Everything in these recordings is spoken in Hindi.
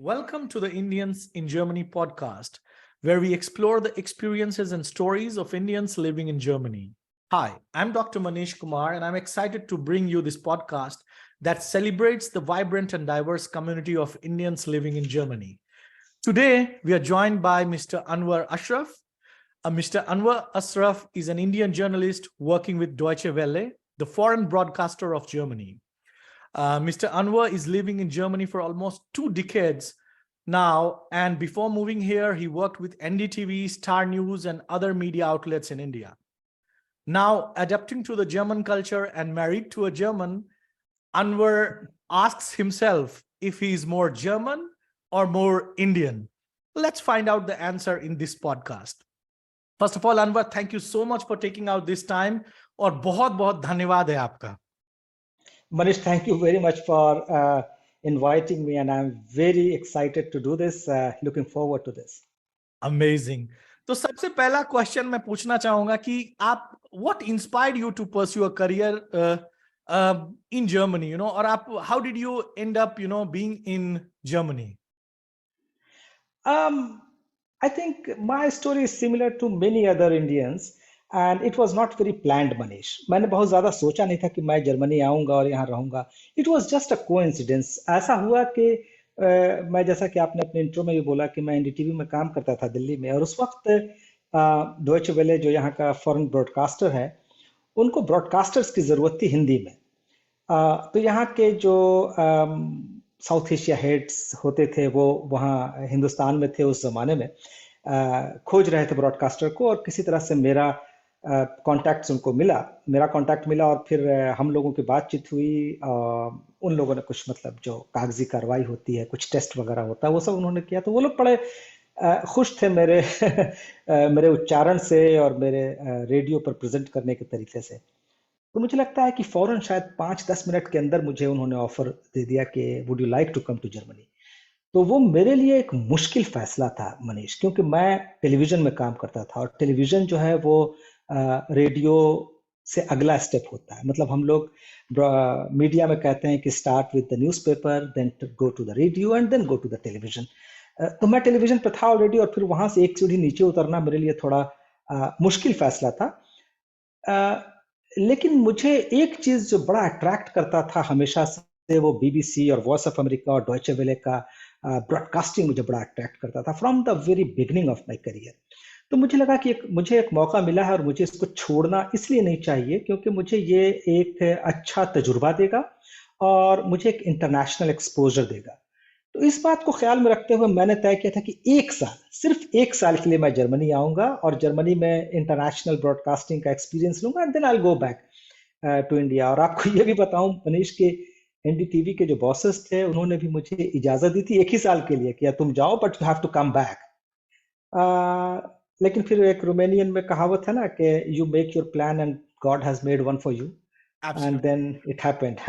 Welcome to the Indians in Germany podcast, where we explore the experiences and stories of Indians living in Germany. Hi, I'm Dr. Manish Kumar, and I'm excited to bring you this podcast that celebrates the vibrant and diverse community of Indians living in Germany. Today, we are joined by Mr. Anwar Ashraf. Mr. Anwar Ashraf is an Indian journalist working with Deutsche Welle, the foreign broadcaster of Germany. Mr. Anwar is living in Germany for almost 2 decades now, and before moving here, he worked with NDTV, Star News, and other media outlets in India. Now, adapting to the German culture and married to a German, Anwar asks himself if he is more German or more Indian. Let's find out the answer in this podcast. First of all, Anwar, thank you so much for taking out this time, और बहुत बहुत धन्यवाद है आपका. Manish, thank you very much for inviting me, and I'm very excited to do this. Looking forward to this. Amazing. तो सबसे पहला क्वेश्चन मैं पूछना चाहूंगा कि आप what inspired you to pursue a career in Germany, और आप how did you end up, being in Germany? I think my story is similar to many other Indians. And it was not very planned, Manish. मैंने बहुत ज़्यादा सोचा नहीं था कि मैं जर्मनी आऊँगा और यहाँ रहूँगा. It was just a coincidence. ऐसा हुआ कि मैं जैसा कि आपने अपने इंट्रो में भी बोला कि मैं एनडीटीवी में काम करता था दिल्ली में, और उस वक्त डॉयचे वेले जो यहाँ का फॉरेन ब्रॉडकास्टर है, उनको ब्रॉडकास्टर्स की ज़रूरत थी हिंदी में. तो यहाँ के जो साउथ एशिया हेड्स होते थे वो वहाँ हिंदुस्तान में थे उस ज़माने में, खोज रहे थे ब्रॉडकास्टर को, और किसी तरह से मेरा कॉन्टैक्ट्स उनको मिला, मेरा कॉन्टैक्ट मिला, और फिर हम लोगों की बातचीत हुई. उन लोगों ने कुछ मतलब जो कागजी कार्रवाई होती है, कुछ टेस्ट वगैरह होता है, वो सब उन्होंने किया. तो वो लोग बड़े खुश थे मेरे मेरे उच्चारण से और मेरे रेडियो पर प्रेजेंट करने के तरीके से. तो मुझे लगता है कि फौरन शायद 5-10 मिनट के अंदर मुझे उन्होंने ऑफर दे दिया कि would you like to come to Germany. तो वो मेरे लिए एक मुश्किल फैसला था, मनीष, क्योंकि मैं टेलीविजन में काम करता था, और टेलीविजन जो है वो रेडियो से अगला स्टेप होता है. मतलब हम लोग मीडिया में कहते हैं कि start with the newspaper, then go to the radio and then go to the television. तो मैं टेलीविजन पे था ऑलरेडी, और फिर वहां से एक सीढ़ी नीचे उतरना मेरे लिए थोड़ा मुश्किल फैसला था. लेकिन मुझे एक चीज जो बड़ा अट्रैक्ट करता था हमेशा से, वो बीबीसी और वॉइस ऑफ अमेरिका और डॉयचे वेले का ब्रॉडकास्टिंग मुझे बड़ा अट्रैक्ट करता था from the very beginning of my career. तो मुझे लगा कि मुझे एक मौका मिला है, और मुझे इसको छोड़ना इसलिए नहीं चाहिए क्योंकि मुझे ये एक अच्छा तजुर्बा देगा और मुझे एक इंटरनेशनल एक्सपोजर देगा. तो इस बात को ख्याल में रखते हुए मैंने तय किया था कि 1 साल, सिर्फ 1 साल के लिए मैं जर्मनी आऊँगा, और जर्मनी में इंटरनेशनल ब्रॉडकास्टिंग का एक्सपीरियंस लूँगा, and then I will go back to India. और आपको ये भी बताऊँ मनीष के एनडीटीवी के जो बॉसेस थे, उन्होंने भी मुझे इजाज़त दी थी 1 ही साल के लिए कि तुम जाओ, but you have to come back. लेकिन फिर एक रोमानियन में कहावत है ना कि you make your plan and God has made one for you, and then it happened.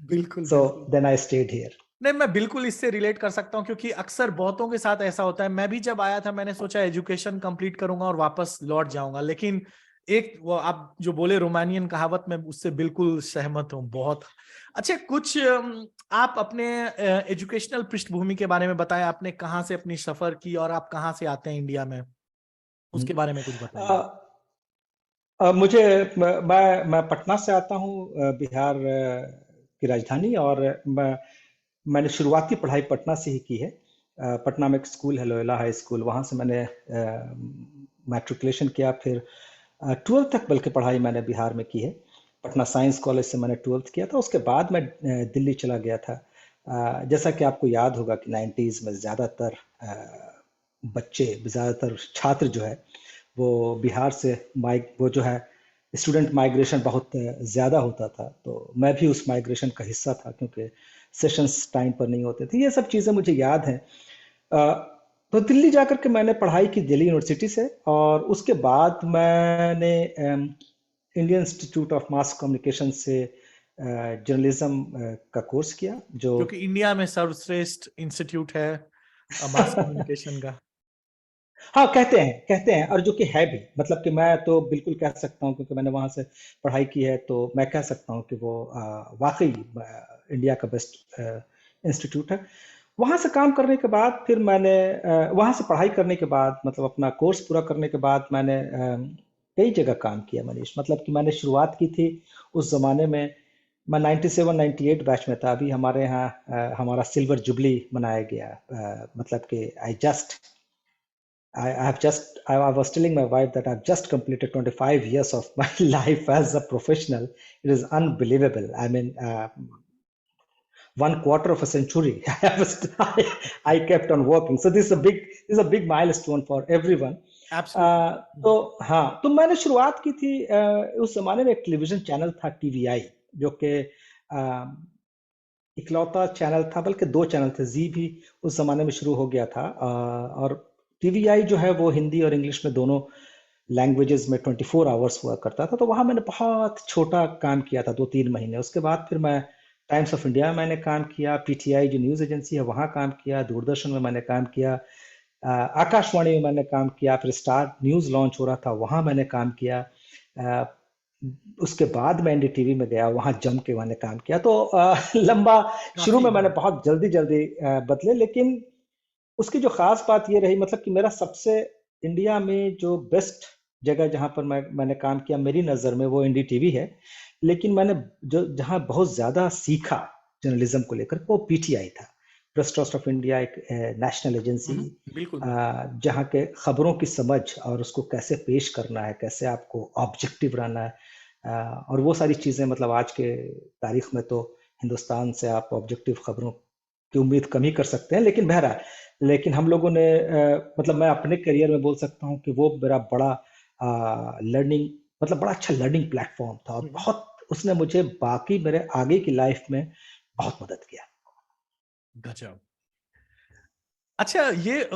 बिल्कुल. So then I stayed here. नहीं, मैं बिल्कुल इससे रिलेट कर सकता हूँ, क्योंकि अक्सर बहुतों के साथ ऐसा होता है. मैं भी जब आया था, मैंने सोचा एजुकेशन कंप्लीट करूंगा और वापस लौट जाऊंगा, लेकिन एक वो आप जो बोले रोमानियन कहावत, में उससे बिल्कुल सहमत हूँ. बहुत अच्छा. कुछ आप अपने एजुकेशनल पृष्ठभूमि के बारे में बताएं. आपने कहाँ से अपनी सफर की और आप कहाँ से आते हैं इंडिया में, उसके बारे में कुछ बताइए. मैं पटना से आता हूँ, बिहार की राजधानी, और मैंने शुरुआती पढ़ाई पटना से ही की है. पटना में एक स्कूल है, लोयोला हाई स्कूल, वहाँ से मैंने मैट्रिकुलेशन किया. फिर 12th तक बल्कि पढ़ाई मैंने बिहार में की है. पटना साइंस कॉलेज से मैंने 12th किया था. उसके बाद मैं दिल्ली चला गया था. जैसा कि आपको याद होगा कि 90s में ज़्यादातर छात्र जो है वो बिहार से वो जो है स्टूडेंट माइग्रेशन बहुत ज़्यादा होता था. तो मैं भी उस माइग्रेशन का हिस्सा था, क्योंकि सेशंस टाइम पर नहीं होते थे. ये सब चीज़ें मुझे याद हैं. तो दिल्ली जाकर के मैंने पढ़ाई की दिल्ली यूनिवर्सिटी से, और उसके बाद मैंने Indian institute of mass communication से जर्नलिज्म का कोर्स किया, जो कि इंडिया में सर्वश्रेष्ठ इंस्टीट्यूट है मास कम्युनिकेशन का. हाँ, कहते हैं, और जो कि है भी. मतलब कि मैं तो बिल्कुल कह सकता हूँ, क्योंकि मैंने वहाँ से पढ़ाई की है, तो मैं कह सकता हूँ कि वो वाकई इंडिया का बेस्ट इंस्टीट्यूट है. वहां से काम करने के बाद फिर मैंने वहां से पढ़ाई करने के बाद मतलब अपना कोर्स पूरा करने के बाद मैंने कई जगह काम किया मनीष। मतलब कि मैंने शुरुआत की थी उस जमाने में, मैं 97 98 बैच में था। अभी हमारे यहाँ हमारा सिल्वर जुबली मनाया गया। मतलब कि I have just, I was telling my wife that I've just completed 25 years of my life as a professional. It is unbelievable. I mean, 1/4 of a century. I kept on working. So this is a big milestone for everyone. Absolutely. तो हाँ, तो मैंने शुरुआत की थी उस जमाने में एक टेलीविजन चैनल था टीवीआई, जो कि इकलौता चैनल था, बल्कि दो चैनल थे। जी भी उस जमाने में शुरू हो गया था, और टीवीआई जो है वो हिंदी और इंग्लिश में दोनों लैंग्वेजेस में 24 आवर्स हुआ करता था। तो वहाँ मैंने बहुत छोटा काम किया था, 2-3 महीने। उसके बाद फिर मैं टाइम्स ऑफ इंडिया में मैंने काम किया, पीटीआई जो न्यूज़ एजेंसी है वहाँ काम किया, दूरदर्शन में मैंने काम किया, आकाशवाणी में मैंने काम किया, फिर स्टार न्यूज़ लॉन्च हो रहा था वहाँ मैंने काम किया। अ, उसके बाद मैं एनडीटीवी में गया, वहाँ जम के मैंने काम किया। तो लंबा, शुरू काफी, में मैंने हाँ। बहुत जल्दी जल्दी बदले, लेकिन उसकी जो खास बात ये रही, मतलब कि मेरा सबसे इंडिया में जो बेस्ट जगह जहां पर मैंने काम किया मेरी नज़र में, वो एनडीटीवी है। लेकिन मैंने जो जहां बहुत ज्यादा सीखा जर्नलिज्म को लेकर, वो पीटीआई था, प्रेस ट्रस्ट ऑफ इंडिया, एक नेशनल एजेंसी, बिल्कुल बिल्कुल। जहाँ के खबरों की समझ और उसको कैसे पेश करना है, कैसे आपको ऑब्जेक्टिव रहना है, और वो सारी चीजें, मतलब आज के तारीख में तो हिंदुस्तान से आप ऑब्जेक्टिव खबरों की उम्मीद कम ही कर सकते हैं। लेकिन बहरहाल, लेकिन हम लोगों ने मतलब मैं अपने करियर में बोल सकता हूँ कि वो मेरा बड़ा लर्निंग, मतलब बड़ा अच्छा लर्निंग प्लेटफॉर्म था, और बहुत उसने मुझे बाकी मेरे आगे की लाइफ में बहुत मदद किया। गजब। अच्छा,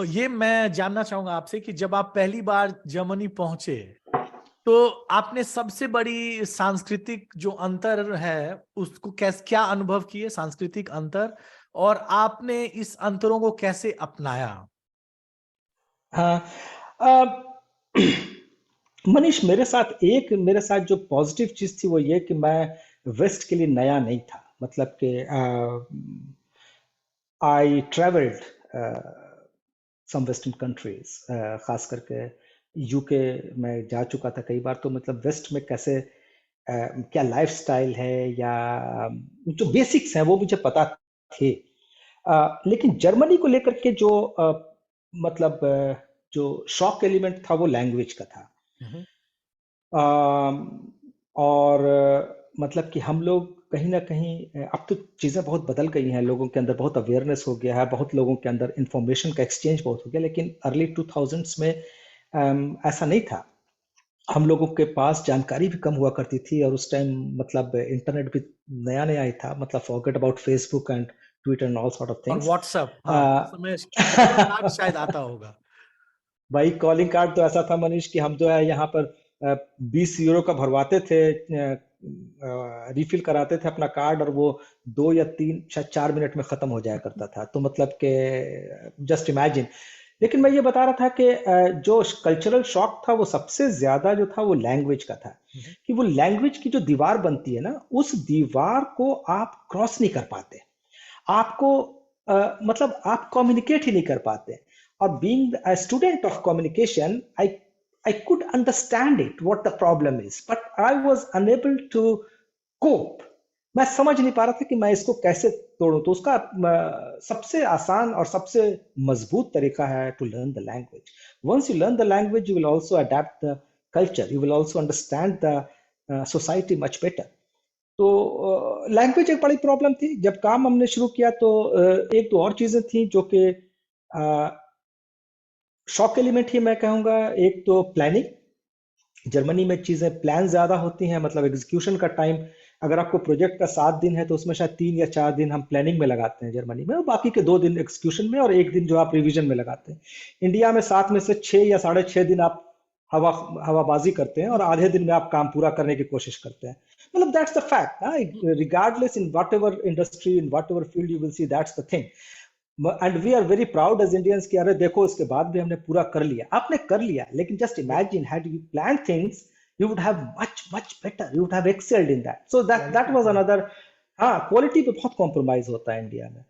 ये मैं जानना चाहूंगा आपसे कि जब आप पहली बार जर्मनी पहुंचे, तो आपने सबसे बड़ी सांस्कृतिक जो अंतर है उसको कैसे, क्या अनुभव किए, सांस्कृतिक अंतर, और आपने इस अंतरों को कैसे अपनाया? हाँ, अ, मनीष, मेरे साथ जो पॉजिटिव चीज थी वो ये कि मैं वेस्ट के लिए नया नहीं था। मतलब कि I travelled some western countries, खास करके यूके में जा चुका था कई बार। तो मतलब वेस्ट में कैसे क्या लाइफस्टाइल है, या जो बेसिक्स हैं वो मुझे पता थे। लेकिन जर्मनी को लेकर के जो मतलब जो शॉक एलिमेंट था वो लैंग्वेज का था। हम्म। अम, और मतलब कि हम लोग कहीं ना कहीं अब तो चीज़ें बहुत बदल गई हैं, लोगों के अंदर बहुत अवेयरनेस हो गया है, बहुत लोगों के अंदर इंफॉर्मेशन का एक्सचेंज बहुत हो गया। लेकिन अर्ली 2000s में ऐसा नहीं था। हम लोगों के पास जानकारी भी कम हुआ करती थी, और उस टाइम मतलब इंटरनेट भी नया नया ही था। मतलब forget about Facebook and Twitter and all sort of और थिंग्स। व्हाट्सएप, हाँ, उस समय कॉलिंग कार्ड शायद आता होगा। भाई, कॉलिंग कार्ड तो ऐसा था मनीष कि हम जो है यहाँ पर 20 यूरो का भरवाते थे, रिफिल कराते थे अपना कार्ड, और वो 2 या 3 शायद 4 मिनट में खत्म हो जाया करता था। तो मतलब के जस्ट इमेजिन। लेकिन मैं ये बता रहा था कि जो कल्चरल शॉक था वो सबसे ज्यादा जो था वो लैंग्वेज का था। हम्म। कि वो लैंग्वेज की जो दीवार बनती है ना, उस दीवार को आप क्रॉस नहीं कर पाते। आपको मतलब आप कम्युनिकेट ही नहीं कर पाते। और being a student of communication, I could understand it what the problem is, but I was unable to cope. मैं समझ नहीं पा रहा था कि मैं इसको कैसे तोड़ूं। तो उसका सबसे आसान और सबसे मजबूत तरीका है to learn the language. Once you learn the language, you will also adapt the culture, you will also understand the society much better. तो लैंग्वेज एक बड़ी प्रॉब्लम थी। जब काम हमने शुरू किया तो एक दो और चीजें थी जो कि शॉक एलिमेंट ही मैं कहूँगा। एक तो प्लानिंग। जर्मनी में चीजें प्लान ज्यादा होती हैं, मतलब एग्जीक्यूशन का टाइम, अगर आपको प्रोजेक्ट का 7 दिन है तो उसमें शायद 3 या 4 दिन हम प्लानिंग में लगाते हैं जर्मनी में, और बाकी के 2 दिन एग्जीक्यूशन में, और एक दिन जो आप रिवीजन में लगाते हैं। इंडिया में 7 में से 6 या 6.5 दिन आप हवा हवाबाजी करते हैं, और आधे दिन में आप काम पूरा करने की कोशिश करते हैं। मतलब that's the fact, regardless in whatever industry, in whatever field, you will see that's the thing. And we are very proud as Indians कि अरे देखो, इसके बाद भी हमने पूरा कर लिया। आपने कर लिया, लेकिन just imagine, had you plan things, you would have much better, you would have excelled in that, so that quality, was हाँ। another। हाँ, क्वालिटी पे बहुत कॉम्प्रोमाइज होता है इंडिया में।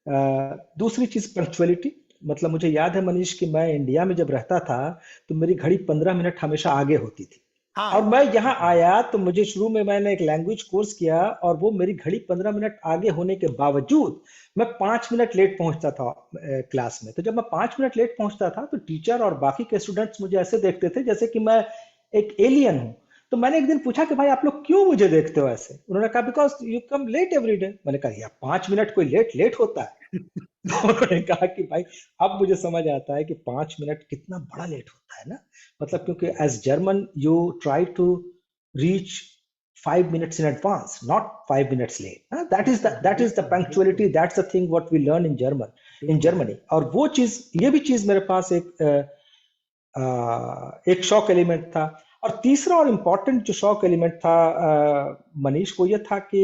दूसरी चीज पंक्चुअलिटी। मतलब मुझे याद है मनीष कि मैं इंडिया में जब रहता था तो मेरी घड़ी 15 मिनट हमेशा आगे होती थी। हाँ और मैं यहाँ आया तो मुझे शुरू में मैंने एक लैंग्वेज कोर्स किया और वो मेरी घड़ी 15 मिनट आगे होने के बावजूद मैं 5 मिनट लेट पहुंचता था क्लास में। तो जब मैं 5 मिनट लेट पहुंचता था तो टीचर और बाकी के स्टूडेंट्स मुझे ऐसे देखते थे जैसे कि मैं एक एलियन हूँ। तो मैंने एक दिन पूछा कि भाई आप लोग क्यों मुझे देखते हो ऐसे। उन्होंने कहा because you come late every day. मैंने कहा यार 5 मिनट कोई लेट लेट होता है। तो उन्होंने कहा कि भाई अब मुझे समझ आता है कि 5 मिनट कितना बड़ा लेट होता है ना। मतलब क्योंकि as German you try to reach 5 minutes in advance, not 5 minutes late. That is the बिल्कुल बिल्कुल punctuality. That's the thing what we learn in बिल्कुल। Germany. और वो चीज ये भी चीज मेरे पास एक शॉक एलिमेंट था। और तीसरा और इम्पोर्टेंट जो शॉक एलिमेंट था मनीष, वो ये था कि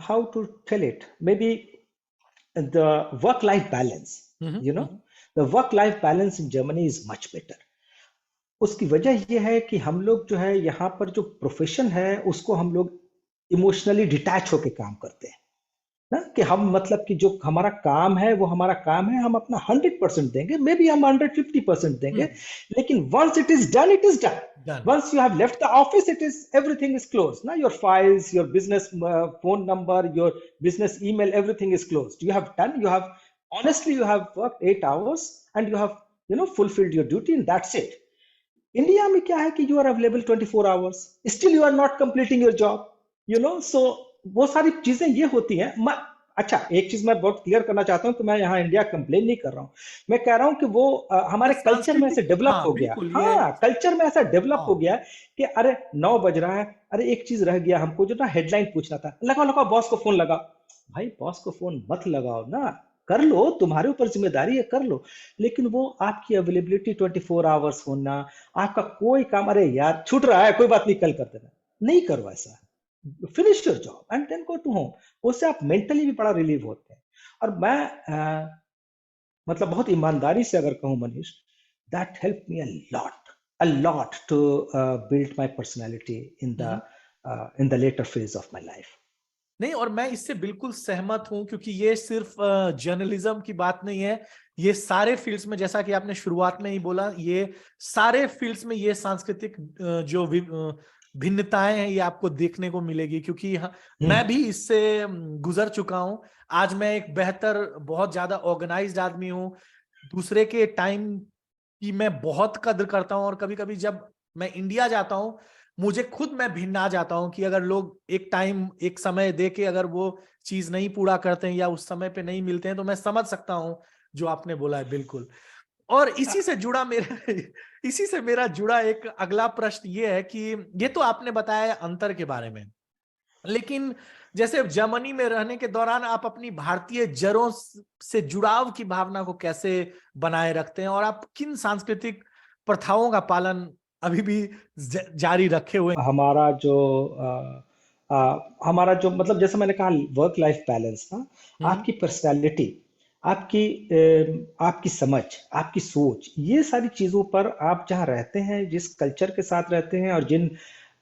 how to tell it, may be the work life balance, you know, hmm. the work life balance in Germany is much better. उसकी वजह ये है कि हम लोग जो है यहाँ पर जो प्रोफेशन है उसको हम लोग इमोशनली डिटैच होके काम करते हैं ना। कि हम मतलब कि जो हमारा काम है वो हमारा काम है, हम अपना 100% देंगे, मे बी हम 150% देंगे, लेकिन once it is done, it is done. Done. Once you have left the office, it is everything is closed. Now your files, your business phone number, your business email, everything is closed. You have done. You have honestly, you have worked 8 hours, and you have fulfilled your duty, and that's it. India में क्या है कि you are available 24 hours, still you are not completing your job. So वो सारी चीजें ये होती हैं। अच्छा, एक चीज मैं बहुत क्लियर करना चाहता हूँ कि मैं यहाँ इंडिया कंप्लेन नहीं कर रहा हूँ। मैं कह रहा हूँ कि वो ये हमारे कल्चर में ऐसे सांस्कृतिक, डेवलप हाँ हो गया। बिल्कुल ये। हाँ, कल्चर में ऐसा डेवलप हो हाँ गया कि अरे 9 बज रहा है, अरे एक चीज रह गया, हमको जो ना हेडलाइन पूछना था, लगाओ लगाओ बॉस को फोन लगाओ। भाई बॉस को फोन मत लगाओ ना, कर लो, तुम्हारे ऊपर जिम्मेदारी है, कर लो। लेकिन वो आपकी अवेलेबिलिटी 24 आवर्स होना, आपका कोई काम, अरे यार छूट रहा है, कोई बात नहीं, कल कर देना, नहीं करो ऐसा। Finish your job and then go to home. उससे आप मेंटली भी बड़ा रिलीव होते हैं। और मैं मतलब बहुत ईमानदारी से अगर कहूँ Manish, that help me a lot to build my personality in the later phase of my life. नहीं, और मैं इससे बिल्कुल सहमत हूं, क्योंकि ये सिर्फ जर्नलिज्म की बात नहीं है, ये सारे फील्ड्स में, जैसा कि आपने शुरुआत में ही बोला, ये सारे फील्ड्स में ये सांस्कृतिक जो भिन्नताएं हैं ये आपको देखने को मिलेगी। क्योंकि मैं भी इससे गुजर चुका हूं। आज मैं एक बेहतर, बहुत ज्यादा ऑर्गेनाइज्ड आदमी हूं। दूसरे के टाइम की मैं बहुत कद्र करता हूं, और कभी कभी जब मैं इंडिया जाता हूं, मुझे खुद मैं भिन्न आ जाता हूं कि अगर लोग एक टाइम, एक समय दे के अगर वो चीज नहीं पूरा करते हैं या उस समय पे नहीं मिलते हैं, तो मैं समझ सकता हूं जो आपने बोला है, बिल्कुल। और इसी से मेरा जुड़ा एक अगला प्रश्न ये है कि ये तो आपने बताया अंतर के बारे में, लेकिन जैसे जर्मनी में रहने के दौरान आप अपनी भारतीय जड़ों से जुड़ाव की भावना को कैसे बनाए रखते हैं, और आप किन सांस्कृतिक प्रथाओं का पालन अभी भी जारी रखे हुए हमारा जो हमारा जो मतलब जैसे मैंने कहा वर्क लाइफ बैलेंस ना, हैं? आपकी पर्सनालिटी, आपकी आपकी समझ, आपकी सोच, ये सारी चीजों पर आप जहाँ रहते हैं, जिस कल्चर के साथ रहते हैं और जिन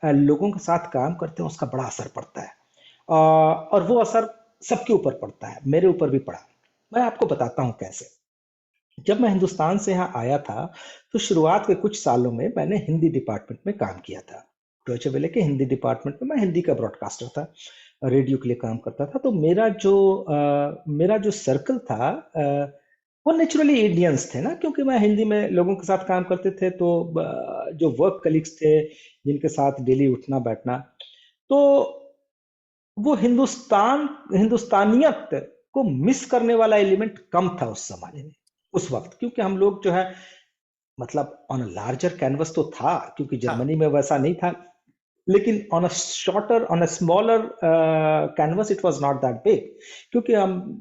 लोगों के साथ काम करते हैं, उसका बड़ा असर पड़ता है। और वो असर सबके ऊपर पड़ता है, मेरे ऊपर भी पड़ा। मैं आपको बताता हूँ कैसे। जब मैं हिंदुस्तान से यहाँ आया था तो शुरुआत के कुछ सालों में मैंने हिंदी डिपार्टमेंट में काम किया था। डॉयचे वेले के हिंदी डिपार्टमेंट में मैं हिंदी का ब्रॉडकास्टर था, रेडियो के लिए काम करता था। तो मेरा जो सर्कल था वो नेचुरली इंडियंस थे ना, क्योंकि मैं हिंदी में लोगों के साथ काम करते थे। तो जो वर्क कलीग्स थे जिनके साथ डेली उठना बैठना, तो वो हिंदुस्तानियत को मिस करने वाला एलिमेंट कम था उस जमाने में, उस वक्त। क्योंकि हम लोग जो है मतलब ऑन अ लार्जर कैनवस तो था, क्योंकि हाँ, जर्मनी में वैसा नहीं था, लेकिन on a smaller canvas it was not that big. क्योंकि हम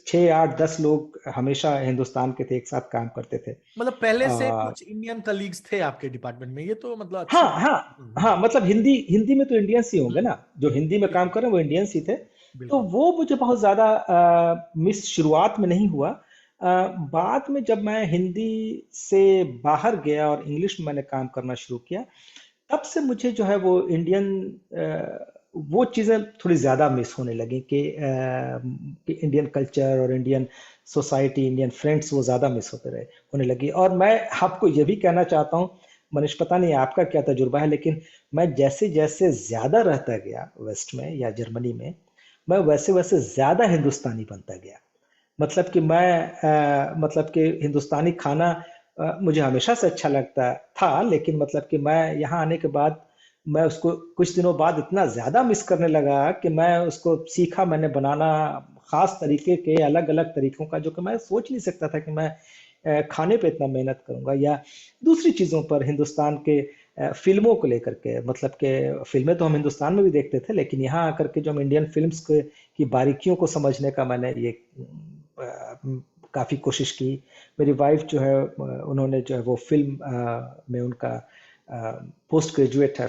6 8 10 लोग हमेशा हिंदुस्तान के थे, एक साथ काम करते थे। मतलब पहले से आ, कुछ इंडियन कलीग्स थे आपके डिपार्टमेंट में, ये तो मतलब अच्छी हाँ बात। हाँ हाँ, मतलब हिंदी हिंदी में तो इंडियंस ही होंगे हम्म, ना, जो हिंदी में काम बिल्कुल कर रहे हैं वो इंडियंस ही थे। तो बिल्कुल। वो मुझे बहुत ज्यादा मिस शुरुआत में नहीं हुआ। बाद में जब मैं हिंदी से बाहर गया और इंग्लिश में मैंने काम करना शुरू किया, तब से मुझे जो है वो इंडियन वो चीजें थोड़ी ज्यादा मिस होने लगी कि इंडियन कल्चर और इंडियन सोसाइटी, इंडियन फ्रेंड्स वो ज्यादा मिस होते रहे, होने लगी। और मैं आपको ये भी कहना चाहता हूँ मनीष, पता नहीं आपका क्या तजुर्बा है, लेकिन मैं जैसे जैसे ज्यादा रहता गया वेस्ट में या जर्मनी में, मैं वैसे वैसे ज्यादा हिंदुस्तानी बनता गया। मतलब कि मतलब कि हिंदुस्तानी खाना मुझे हमेशा से अच्छा लगता था, लेकिन मतलब कि मैं यहाँ आने के बाद मैं उसको कुछ दिनों बाद इतना ज्यादा मिस करने लगा कि मैं उसको सीखा मैंने बनाना, खास तरीके के अलग अलग तरीकों का, जो कि मैं सोच नहीं सकता था कि मैं खाने पे इतना मेहनत करूंगा, या दूसरी चीजों पर हिंदुस्तान के फिल्मों को लेकर के। मतलब कि फिल्में तो हम हिंदुस्तान में भी देखते थे, लेकिन यहाँ आकर के जो हम इंडियन फिल्म्स की बारीकियों को समझने का मैंने ये काफी कोशिश की। मेरी वाइफ जो है उन्होंने जो है वो फिल्म में उनका पोस्ट ग्रेजुएट है,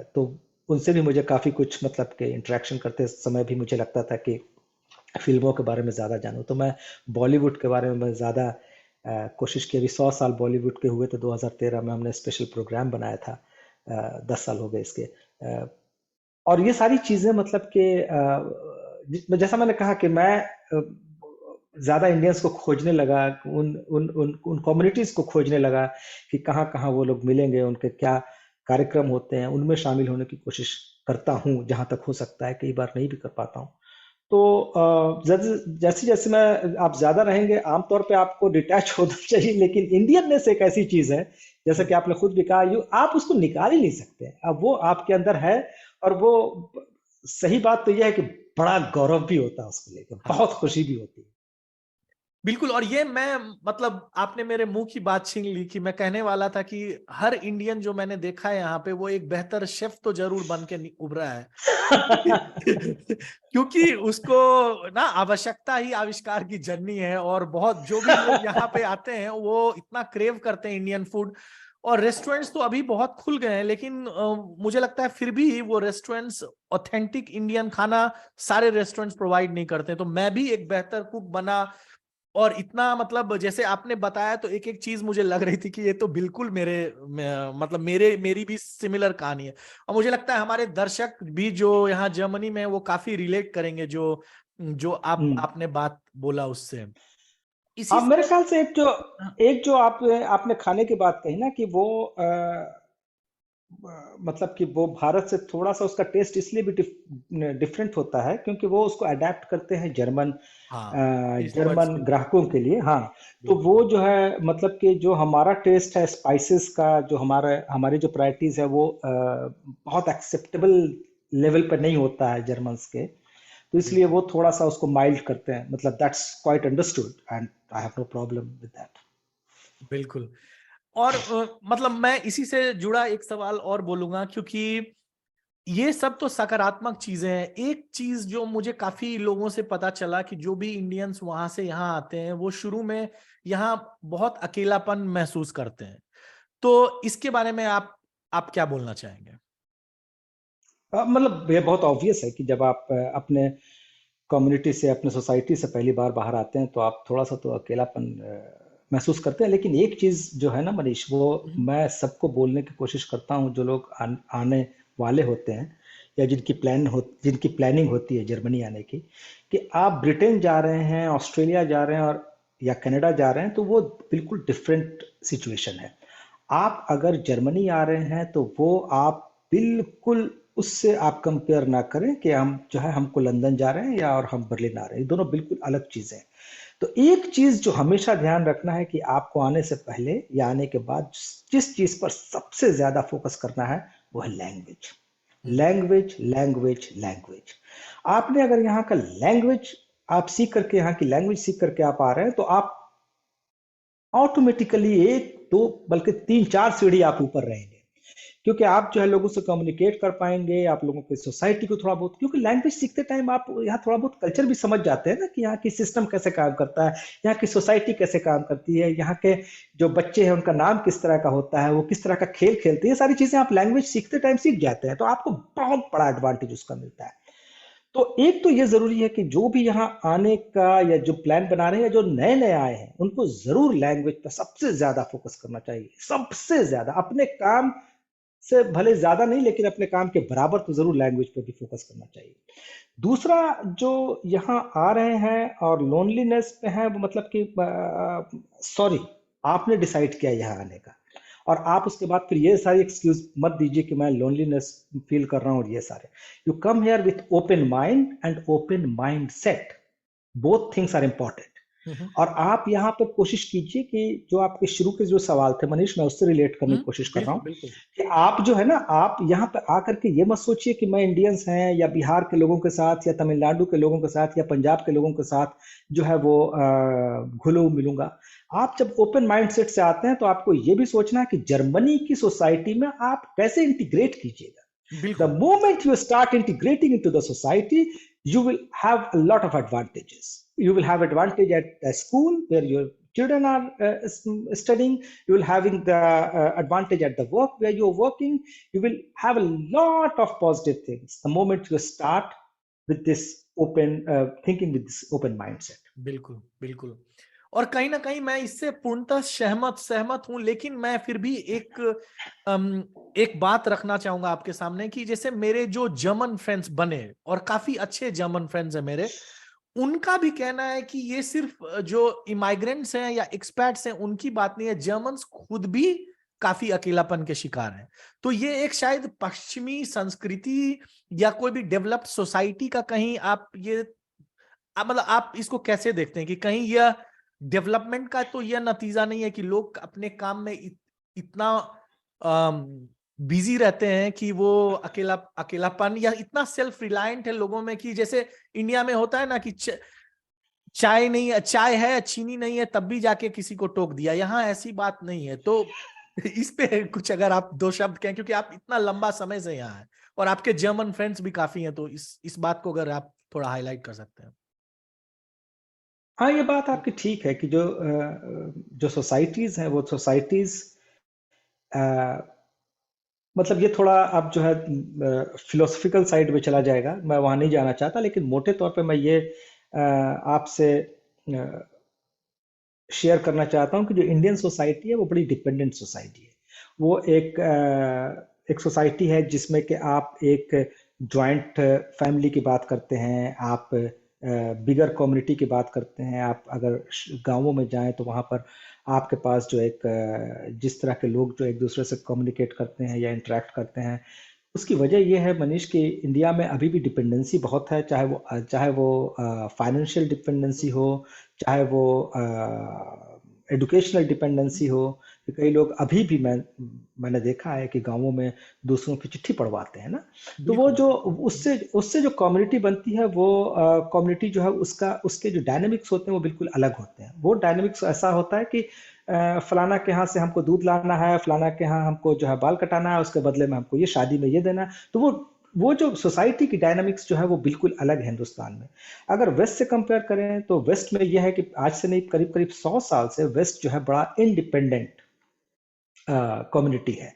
तो उनसे भी मुझे काफी कुछ मतलब के इंटरेक्शन करते समय भी मुझे लगता था कि फिल्मों के बारे में ज्यादा जानूं। तो मैं बॉलीवुड के बारे में मैं ज्यादा कोशिश की। अभी 100 साल बॉलीवुड के हुए थे 2013 में, हमने स्पेशल प्रोग्राम बनाया था। 10 साल हो गए इसके। और ये सारी चीजें मतलब कि जैसा मैंने कहा कि मैं ज्यादा इंडियंस को खोजने लगा, उन उन उन उन कम्युनिटीज को खोजने लगा कि कहाँ कहाँ वो लोग मिलेंगे, उनके क्या कार्यक्रम होते हैं, उनमें शामिल होने की कोशिश करता हूँ जहां तक हो सकता है। कई बार नहीं भी कर पाता हूँ। तो जैसे जैसे मैं आप ज्यादा रहेंगे, आमतौर पे आपको डिटैच होना चाहिए, लेकिन इंडियननेस एक ऐसी चीज है, जैसा कि आपने खुद भी कहा, यू आप उसको निकाल ही नहीं सकते। अब वो आपके अंदर है। और वो सही बात तो यह है कि बड़ा गौरव भी होता है उसको लेकर, हाँ बहुत खुशी भी होती है। बिल्कुल। और ये मैं मतलब आपने मेरे मुंह की बात छीन ली कि मैं कहने वाला था कि हर इंडियन जो मैंने देखा है यहाँ पे वो एक बेहतर शेफ तो जरूर बन के उभरा है। क्योंकि उसको ना आवश्यकता ही आविष्कार की जननी है, और बहुत जो भी लोग यहाँ पे आते हैं वो इतना क्रेव करते हैं इंडियन फूड। और रेस्टोरेंट्स तो अभी बहुत खुल गए हैं, लेकिन मुझे लगता है फिर भी वो रेस्टोरेंट्स ऑथेंटिक इंडियन खाना सारे रेस्टोरेंट्स प्रोवाइड नहीं करते। तो मैं भी एक बेहतर कुक बना, और इतना मतलब जैसे आपने बताया तो एक एक चीज मुझे लग रही थी कि ये तो बिल्कुल मतलब मेरी भी सिमिलर कहानी है। और मुझे लगता है हमारे दर्शक भी जो यहाँ जर्मनी में हैं, वो काफी रिलेट करेंगे जो जो हम्म। आपने बात बोला उससे। इसी हाँ, मेरे से ख्याल से एक जो आपने खाने की बात कही ना, कि वो मतलब कि वो भारत से थोड़ा सा उसका टेस्ट इसलिए भी डिफरेंट होता है क्योंकि वो उसको अडेप्ट करते हैं जर्मन हाँ, टेस्ट बड्स जर्मन के लिए। ग्राहकों के लिए। हाँ, तो वो बिल्कुल। जो है मतलब कि जो हमारा टेस्ट है स्पाइसेस का, जो हमारी जो प्रायोरिटीज है वो बहुत एक्सेप्टेबल लेवल पर नहीं होता है जर्मन्स के। तो इसलिए बिल्कुल। वो थोड़ा सा उसको माइल्ड करते हैं। मतलब that's quite understood and I have no problem with that. बिल्कुल। और मतलब मैं इसी से जुड़ा एक सवाल और बोलूंगा, क्योंकि ये सब तो सकारात्मक चीजें हैं। एक चीज जो मुझे काफी लोगों से पता चला कि जो भी इंडियंस वहां से यहाँ आते हैं वो शुरू में यहाँ बहुत अकेलापन महसूस करते हैं। तो इसके बारे में आप क्या बोलना चाहेंगे? मतलब ये बहुत ऑब्वियस है कि जब आप अपने कम्युनिटी से, अपने सोसाइटी से पहली बार बाहर आते हैं तो आप थोड़ा सा तो अकेलापन महसूस करते हैं। लेकिन एक चीज जो है ना मनीष, वो हम्म। मैं सबको बोलने की कोशिश करता हूँ, जो लोग आने वाले होते हैं या जिनकी प्लानिंग होती है जर्मनी आने की, कि आप ब्रिटेन जा रहे हैं, ऑस्ट्रेलिया जा रहे हैं, और या कनाडा जा रहे हैं, तो वो बिल्कुल डिफरेंट सिचुएशन है। आप अगर जर्मनी आ रहे हैं तो वो आप बिल्कुल उससे आप कंपेयर ना करें कि हम जो है हमको लंदन जा रहे हैं या और हम बर्लिन आ रहे हैं। ये दोनों बिल्कुल अलग चीजें हैं। तो एक चीज जो हमेशा ध्यान रखना है कि आपको आने से पहले या आने के बाद जिस चीज पर सबसे ज्यादा फोकस करना है वो है लैंग्वेज। हम्म। Language, language, language. आपने अगर यहाँ का लैंग्वेज आप सीख करके, यहाँ की लैंग्वेज सीख करके आप आ रहे हैं, तो आप ऑटोमेटिकली एक दो बल्कि तीन चार सीढ़ी आप ऊपर रहेंगे। क्योंकि आप जो है लोगों से कम्युनिकेट कर पाएंगे, आप लोगों की सोसाइटी को थोड़ा बहुत, क्योंकि लैंग्वेज सीखते टाइम आप यहाँ थोड़ा बहुत कल्चर भी समझ जाते हैं ना, कि यहाँ की सिस्टम कैसे काम करता है, यहाँ की सोसाइटी कैसे काम करती है, यहाँ के जो बच्चे हैं उनका नाम किस तरह का होता है, वो किस तरह का खेल खेलते हैं, ये सारी चीजें आप लैंग्वेज सीखते टाइम सीख जाते हैं। तो आपको बहुत बड़ा एडवांटेज उसका मिलता है। तो एक तो ये जरूरी है कि जो भी यहाँ आने का या जो प्लान बना रहे हैं या जो नए नए आए हैं, उनको जरूर लैंग्वेज पर सबसे ज्यादा फोकस करना चाहिए। सबसे ज्यादा अपने काम से भले ज्यादा नहीं, लेकिन अपने काम के बराबर तो जरूर लैंग्वेज पे भी फोकस करना चाहिए। दूसरा, जो यहाँ आ रहे हैं और लोनलीनेस पे है, वो मतलब कि सॉरी, आपने डिसाइड किया यहाँ आने का, और आप उसके बाद फिर ये सारी एक्सक्यूज मत दीजिए कि मैं लोनलीनेस फील कर रहा हूँ और ये सारे। You come here with open mind and open mind set, both things are important. Hmm. और आप यहाँ पर कोशिश कीजिए कि जो आपके शुरू के जो सवाल थे मनीष, मैं उससे रिलेट करने की कोशिश कर रहा बिल्कुल हूँ बिल्कुल। कि आप जो है ना, आप यहाँ पे आकर के ये मत सोचिए कि मैं इंडियंस हैं या बिहार के लोगों के साथ या तमिलनाडु के लोगों के साथ या पंजाब के लोगों के साथ जो है वो घुलूं मिलूंगा। आप जब ओपन माइंडसेट से आते हैं तो आपको ये भी सोचना है कि जर्मनी की सोसाइटी में आप कैसे इंटीग्रेट कीजिएगा। The बिल्कुल moment you start integrating into the society, you will have a lot of advantages. You will have advantage at the school where your children are studying. You will having the advantage at the work where you're working. You will have a lot of positive things the moment you start with this open thinking, with this open mindset. बिल्कुल बिल्कुल। और कहीं ना कहीं मैं इससे पूर्णतः सहमत सहमत हूं, लेकिन मैं फिर भी एक बात रखना चाहूंगा आपके सामने कि जैसे मेरे जो जर्मन फ्रेंड्स बने और काफी अच्छे जर्मन फ्रेंड्स हैं मेरे, उनका भी कहना है कि ये सिर्फ जो इमाइग्रेंट्स हैं या एक्सपैट्स हैं उनकी बात नहीं है, जर्मन्स खुद भी काफी अकेलापन के शिकार हैं। तो ये एक शायद पश्चिमी संस्कृति या कोई भी डेवलप्ड सोसाइटी का कहीं आप ये मतलब आप इसको कैसे देखते हैं कि कहीं यह डेवलपमेंट का तो यह नतीजा नहीं है कि लोग अपने काम में इतना बिजी रहते हैं कि वो अकेलापन या इतना सेल्फ रिलायंट है लोगों में कि जैसे इंडिया में होता है ना कि चाय नहीं, चाय है चीनी नहीं है तब भी जाके किसी को टोक दिया, यहाँ ऐसी बात नहीं है। तो इस पे कुछ अगर आप दो शब्द कहें, क्योंकि आप इतना लंबा समय से यहाँ हैं और आपके जर्मन फ्रेंड्स भी काफी हैं, तो इस बात को अगर आप थोड़ा हाईलाइट कर सकते हैं। हाँ, ये बात आपकी ठीक है कि जो जो सोसाइटीज हैं वो सोसाइटीज मतलब ये थोड़ा अब जो है फिलोसफिकल साइड में चला जाएगा, मैं वहां नहीं जाना चाहता, लेकिन मोटे तौर पे मैं ये आपसे शेयर करना चाहता हूँ कि जो इंडियन सोसाइटी है वो बड़ी डिपेंडेंट सोसाइटी है। वो एक सोसाइटी है जिसमें कि आप एक जॉइंट फैमिली की बात करते हैं, आप बिगर कम्युनिटी की बात करते हैं। आप अगर गांवों में जाएं तो वहाँ पर आपके पास जो एक जिस तरह के लोग जो एक दूसरे से कम्युनिकेट करते हैं या इंटरेक्ट करते हैं, उसकी वजह यह है मनीष कि इंडिया में अभी भी डिपेंडेंसी बहुत है, चाहे वो फाइनेंशियल डिपेंडेंसी हो, चाहे वो एजुकेशनल डिपेंडेंसी हो। कि कई लोग अभी भी मैंने देखा है कि गांवों में दूसरों की चिट्ठी पढ़वाते हैं ना। तो वो बिल्कुल जो उससे उससे जो कम्युनिटी बनती है, वो कम्युनिटी जो है उसके जो डायनेमिक्स होते हैं वो बिल्कुल अलग होते हैं। वो डायनेमिक्स ऐसा होता है कि फलाना के यहाँ से हमको दूध लाना है, फलाना के यहाँ हमको जो है बाल कटाना है, उसके बदले में हमको ये शादी में ये देना है। तो वो जो सोसाइटी की डायनामिक्स जो है वो बिल्कुल अलग है हिंदुस्तान में। अगर वेस्ट से कंपेयर करें तो वेस्ट में यह है कि आज से नहीं, करीब करीब 100 साल से वेस्ट जो है बड़ा इंडिपेंडेंट कम्युनिटी है,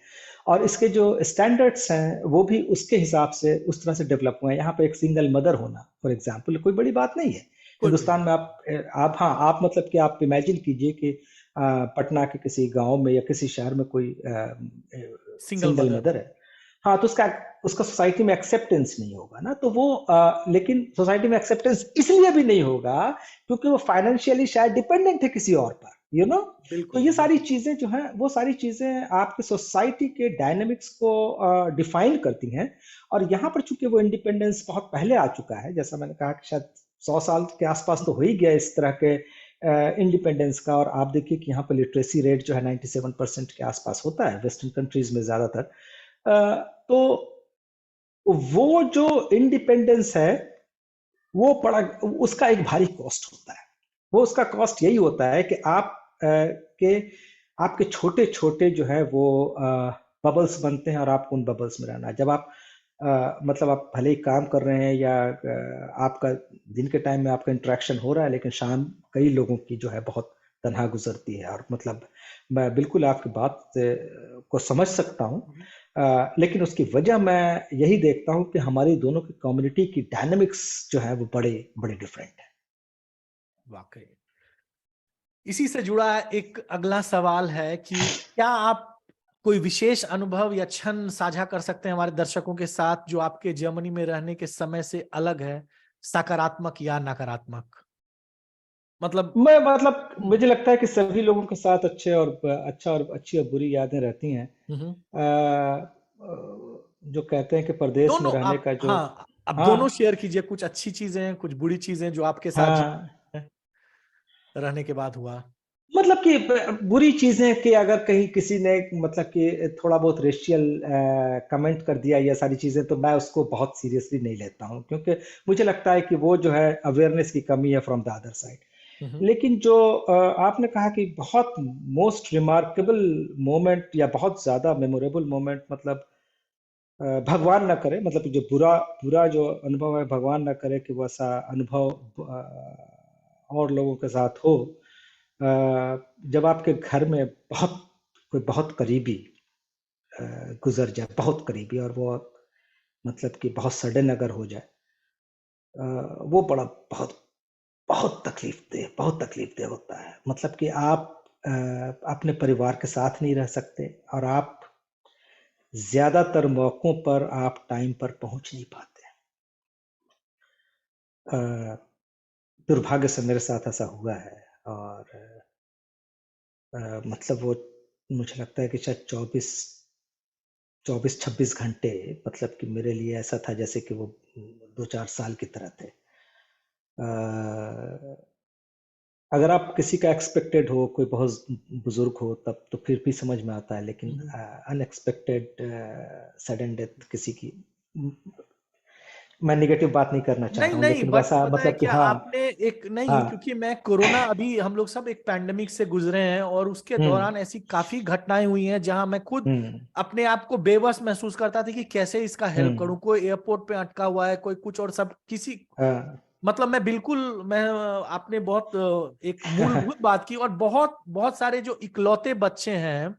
और इसके जो स्टैंडर्ड्स हैं वो भी उसके हिसाब से उस तरह से डेवलप हुए हैं। यहाँ पे एक सिंगल मदर होना फॉर एग्जांपल कोई बड़ी बात नहीं है। कोई बड़ी हिंदुस्तान में आप हाँ, आप मतलब कि आप इमेजिन कीजिए कि पटना के किसी गांव में या किसी शहर में कोई सिंगल सिंगल मदर। मदर है। हाँ, तो उसका सोसाइटी में एक्सेप्टेंस नहीं होगा ना। तो वो लेकिन सोसाइटी में एक्सेप्टेंस इसलिए भी नहीं होगा क्योंकि वो फाइनेंशियली शायद डिपेंडेंट है किसी और पर, यू नो। तो बिल्कुल ये सारी बिल्कुल। चीजें जो हैं, वो सारी चीजें आपके सोसाइटी के डायनेमिक्स को डिफाइन करती हैं। और यहाँ पर चूंकि वो इंडिपेंडेंस बहुत पहले आ चुका है, जैसा मैंने कहा कि शायद 100 साल के आसपास तो हो ही गया इस तरह के इंडिपेंडेंस का। और आप देखिए कि यहाँ पर लिटरेसी रेट जो है 97% के आसपास होता है वेस्टर्न कंट्रीज में ज्यादातर। तो वो जो इंडिपेंडेंस है वो बड़ा, उसका एक भारी कॉस्ट होता है। वो उसका कॉस्ट यही होता है कि के आपके छोटे छोटे जो है वो बबल्स बनते हैं और आपको उन बबल्स में रहना है। जब आप मतलब आप भले ही काम कर रहे हैं या आपका दिन के टाइम में आपका इंटरेक्शन हो रहा है, लेकिन शाम कई लोगों की जो है बहुत तनहा गुजरती है। और मतलब मैं बिल्कुल आपकी बात को समझ सकता हूँ, लेकिन उसकी वजह मैं यही देखता हूँ कि हमारी दोनों की कम्युनिटी की डायनेमिक्स जो है वो बड़े बड़े डिफरेंट है। वाकई। इसी से जुड़ा एक अगला सवाल है कि क्या आप कोई विशेष अनुभव या क्षण साझा कर सकते हैं हमारे दर्शकों के साथ जो आपके जर्मनी में रहने के समय से अलग है, सकारात्मक या नकारात्मक? मतलब मैं मतलब मुझे लगता है कि सभी लोगों के साथ अच्छा और अच्छी और बुरी यादें रहती हैं। हम्म, जो कहते हैं कि परदेश में दोनों रहने आप, का जो, हाँ, अब हाँ दोनों शेयर कीजिए, कुछ अच्छी चीजें, कुछ बुरी चीजें जो आपके साथ हाँ, रहने के बाद हुआ। मतलब कि बुरी चीजें कि अगर कहीं किसी ने मतलब कि थोड़ा बहुत रेशियल कमेंट कर दिया, ये सारी चीजें तो मैं उसको बहुत सीरियसली नहीं लेता हूँ, क्योंकि मुझे लगता है कि वो जो है अवेयरनेस की कमी है फ्रॉम द अदर साइड। हम्म, लेकिन जो आपने कहा कि बहुत मोस्ट रिमार्केबल मोमेंट या बहुत ज्यादा मेमोरेबल मोमेंट, मतलब भगवान ना करे, मतलब जो बुरा बुरा जो अनुभव है, भगवान ना करे कि वो ऐसा अनुभव और लोगों के साथ हो। अ, जब आपके घर में कोई बहुत करीबी गुजर जाए, बहुत करीबी, और वो मतलब कि बहुत सडन अगर हो जाए, वो बड़ा बहुत बहुत तकलीफ दे होता है। मतलब कि आप अपने परिवार के साथ नहीं रह सकते, और आप ज्यादातर मौकों पर आप टाइम पर पहुंच नहीं पाते। अ, दुर्भाग्य से मेरे साथ ऐसा हुआ है। और मतलब वो, मुझे लगता है कि शायद 24-26 घंटे, मतलब कि मेरे लिए ऐसा था जैसे कि वो 2-4 साल की तरह थे। अगर आप किसी का एक्सपेक्टेड हो, कोई बहुत बुजुर्ग हो, तब तो फिर भी समझ में आता है, लेकिन हम्म। अनएक्सपेक्टेड सडन डेथ किसी की, मैं निगेटिव बात नहीं करना चाह नहीं रहा हूँ, नहीं, लेकिन बट वैसा पता है मतलब कि क्या, हाँ। आपने एक नहीं, हाँ। क्योंकि मैं कोरोना, अभी हम लोग सब एक पैंडेमिक से गुजरे हैं और उसके हम्म। दौरान ऐसी काफी घटनाएं हुई हैं जहां मैं खुद हम्म। अपने आप को बेबस महसूस करता था कि कैसे इसका हेल्प हम्म। करूं। कोई एयरपोर्ट पे अटका हुआ है, कोई कुछ, और सब किसी, हाँ। मतलब मैं बिल्कुल, मैं आपने बहुत एक मूलभूत बात की। और बहुत बहुत सारे जो इकलौते बच्चे हैं,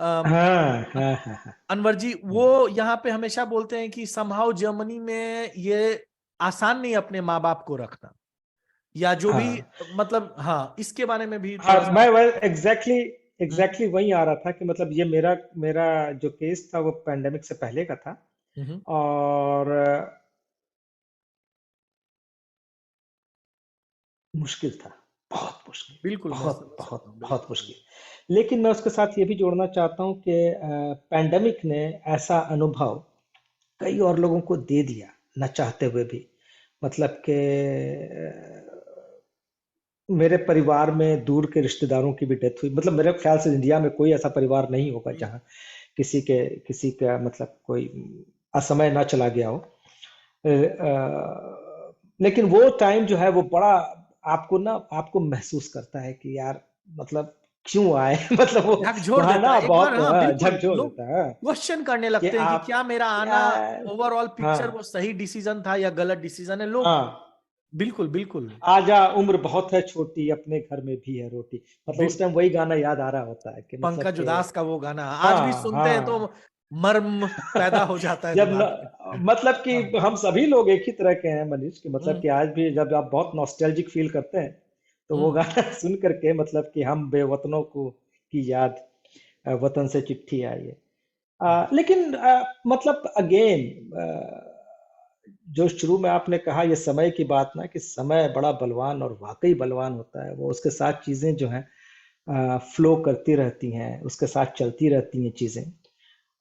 अम, हाँ। हाँ। हाँ। हाँ। अनवर जी, हम्म। वो यहाँ पे हमेशा बोलते हैं कि समहाउ जर्मनी में ये आसान नहीं अपने माँ बाप को रखना, या जो भी, हाँ। मतलब हाँ, इसके बारे में भी हाँ, थोड़ा सा मैं आप। एग्जैक्टली हम्म, एग्जैक्टली वही आ रहा था कि मतलब ये मेरा मेरा जो केस था वो पैंडेमिक से पहले का था। हम्म, और मुश्किल था, बहुत मुश्किल, बिल्कुल मैं बहुत समझ सकता बहुत हूँ, बहुत बिल्कुल। मुश्किल। लेकिन मैं उसके साथ ये भी जोड़ना चाहता हूँ कि पैंडेमिक ने ऐसा अनुभव कई और लोगों को दे दिया, न चाहते हुए भी। मतलब कि मेरे परिवार में दूर के रिश्तेदारों की भी डेथ हुई। मतलब मेरे ख्याल से इंडिया में कोई ऐसा परिवार नहीं होगा हम्म, जहाँ किसी का मतलब कोई असमय ना चला गया हो। लेकिन वो टाइम जो है वो बड़ा आपको महसूस करता है कि यार, मतलब क्यों आए मतलब वो झकझोर वहां देता ना है एक बार, बहुत हाँ बिल्कुल, झकझोर लोग देता है क्वेश्चन करने कि लगते हैं कि आप क्या मेरा आना, यार। ओवरऑल पिक्चर वो हाँ। सही डिसीजन था या गलत डिसीजन है, लोग। हाँ। बिल्कुल बिल्कुल। आजा उम्र बहुत है छोटी, अपने घर में भी है रोटी। मतलब उस टाइम वही गाना याद आ रहा होता है कि मतलब पंकज कि उदास का वो गाना आज भी हाँ सुनते हैं तो हाँ। मर्म पैदा हो जाता है जब दिमाग में। मतलब कि हाँ। हम सभी लोग एक ही तरह के हैं मनीष, कि मतलब हम्म, कि आज भी जब आप बहुत नॉस्टैल्जिक फील करते हैं, तो वो हम्म, गाना सुन करके मतलब कि हम बेवतनों को की याद, वतन से चिट्ठी आई है। लेकिन मतलब अगेन, जो शुरू में आपने कहा ये समय की बात ना, कि समय बड़ा बलवान और वाकई बलवान होता है। वो उसके साथ चीजें जो हैं फ्लो करती रहती हैं, उसके साथ चलती रहती हैं चीजें।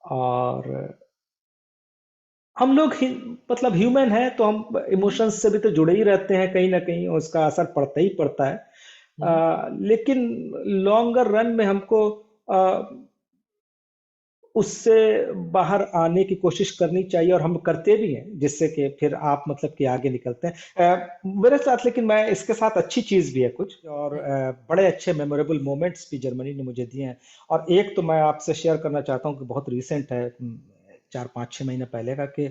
और हम लोग मतलब ह्यूमन है, तो हम हम्म, इमोशंस से भी तो जुड़े ही रहते हैं कहीं ना कहीं, और उसका असर पड़ता ही पड़ता है। हम्म, लेकिन लॉन्गर रन में हमको उससे बाहर आने की कोशिश करनी चाहिए, और हम करते भी हैं, जिससे कि फिर आप मतलब कि आगे निकलते हैं मेरे साथ। लेकिन मैं इसके साथ अच्छी चीज भी है कुछ, और बड़े अच्छे मेमोरेबल मोमेंट्स भी जर्मनी ने मुझे दिए हैं। और एक तो मैं आपसे शेयर करना चाहता हूँ कि बहुत रिसेंट है, 4-5-6 महीने पहले का, कि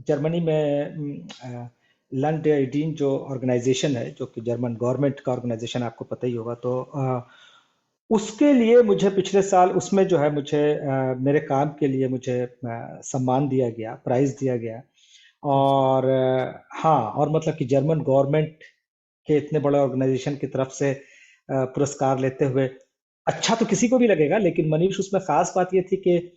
जर्मनी में लैंड डीन जो ऑर्गेनाइजेशन है, जो कि जर्मन गवर्नमेंट का ऑर्गेनाइजेशन, आपको पता ही होगा। तो उसके लिए मुझे पिछले साल उसमें जो है मुझे मेरे काम के लिए मुझे सम्मान दिया गया, प्राइज दिया गया। अच्छा। और हाँ, और मतलब कि जर्मन गवर्नमेंट के इतने बड़े ऑर्गेनाइजेशन की तरफ से पुरस्कार लेते हुए अच्छा तो किसी को भी लगेगा, लेकिन मनीष उसमें खास बात ये थी कि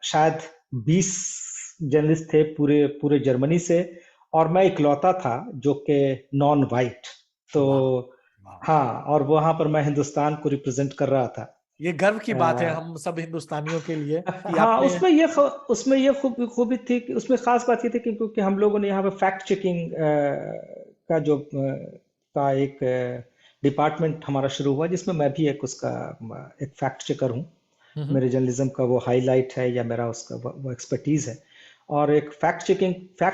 शायद 20 जर्नलिस्ट थे पूरे पूरे जर्मनी से, और मैं इकलौता था जो कि नॉन वाइट। तो वाह वाह। हाँ, और वहां पर मैं हिंदुस्तान को रिप्रेजेंट कर रहा था। ये गर्व की बात है अ, हम सब हिंदुस्तानियों के लिए कि हाँ, आपने। उसमें ये खूबी थी कि उसमें खास बात ये थी कि क्योंकि हम लोगों ने यहाँ पे फैक्ट चेकिंग का जो का एक डिपार्टमेंट हमारा शुरू हुआ, जिसमें मैं भी एक उसका एक फैक्ट चेकर हूँ। हम्म। मेरे जर्नलिज्म का वो हाईलाइट है, या मेरा उसका वो एक्सपर्टीज है। और एक फैक्ट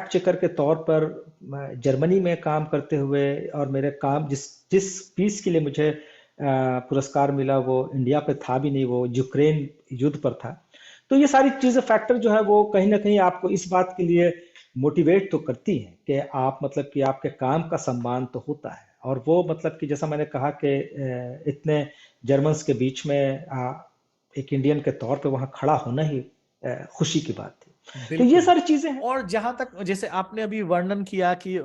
चेकर के तौर पर जर्मनी में काम करते हुए, और मेरे काम जिस जिस पीस के लिए मुझे पुरस्कार मिला वो इंडिया पे था भी नहीं, वो यूक्रेन युद्ध पर था। तो ये सारी चीजें फैक्टर जो है वो कहीं ना कहीं आपको इस बात के लिए मोटिवेट तो करती हैं कि आप मतलब कि आपके काम का सम्मान तो होता है। और वो मतलब कि जैसा मैंने कहा कि इतने जर्मन्स के बीच में एक इंडियन के तौर पे वहां खड़ा होना ही खुशी की बात थी। तो ये बिल्कुल। सारी चीजें हैं। और जहां तक जैसे आपने अभी वर्णन किया कि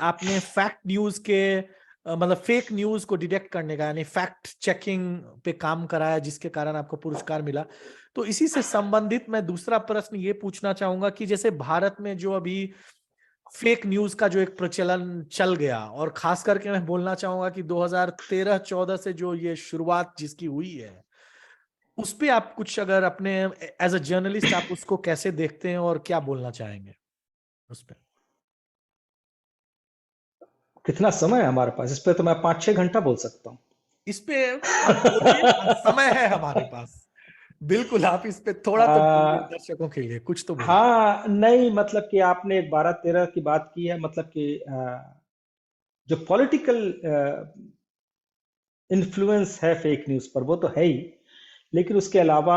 आपने फैक्ट न्यूज के मतलब फेक न्यूज को डिटेक्ट करने का यानी फैक्ट चेकिंग पे काम कराया जिसके कारण आपको पुरस्कार मिला। तो इसी से संबंधित मैं दूसरा प्रश्न ये पूछना चाहूंगा कि जैसे भारत में जो अभी फेक न्यूज का जो एक प्रचलन चल गया और खास करके मैं बोलना चाहूंगा कि 2013-14 से जो ये शुरुआत जिसकी हुई है उस पे आप कुछ अगर अपने एज अ जर्नलिस्ट आप उसको कैसे देखते हैं और क्या बोलना चाहेंगे उस पे। कितना समय है हमारे पास? इस पे तो मैं 5-6 घंटा बोल सकता हूँ। इस पे आप बोलिए समय है हमारे पास। बिल्कुल आप इस पे थोड़ा तो बोलिए आ, दर्शकों के लिए कुछ तो बोलिए। हाँ, नहीं मतलब कि आपने एक 12-13 की बात की है, मतलब कि जो पॉलिटिकल इन्फ्लुएंस है फेक न्यूज पर वो तो है ही, लेकिन उसके अलावा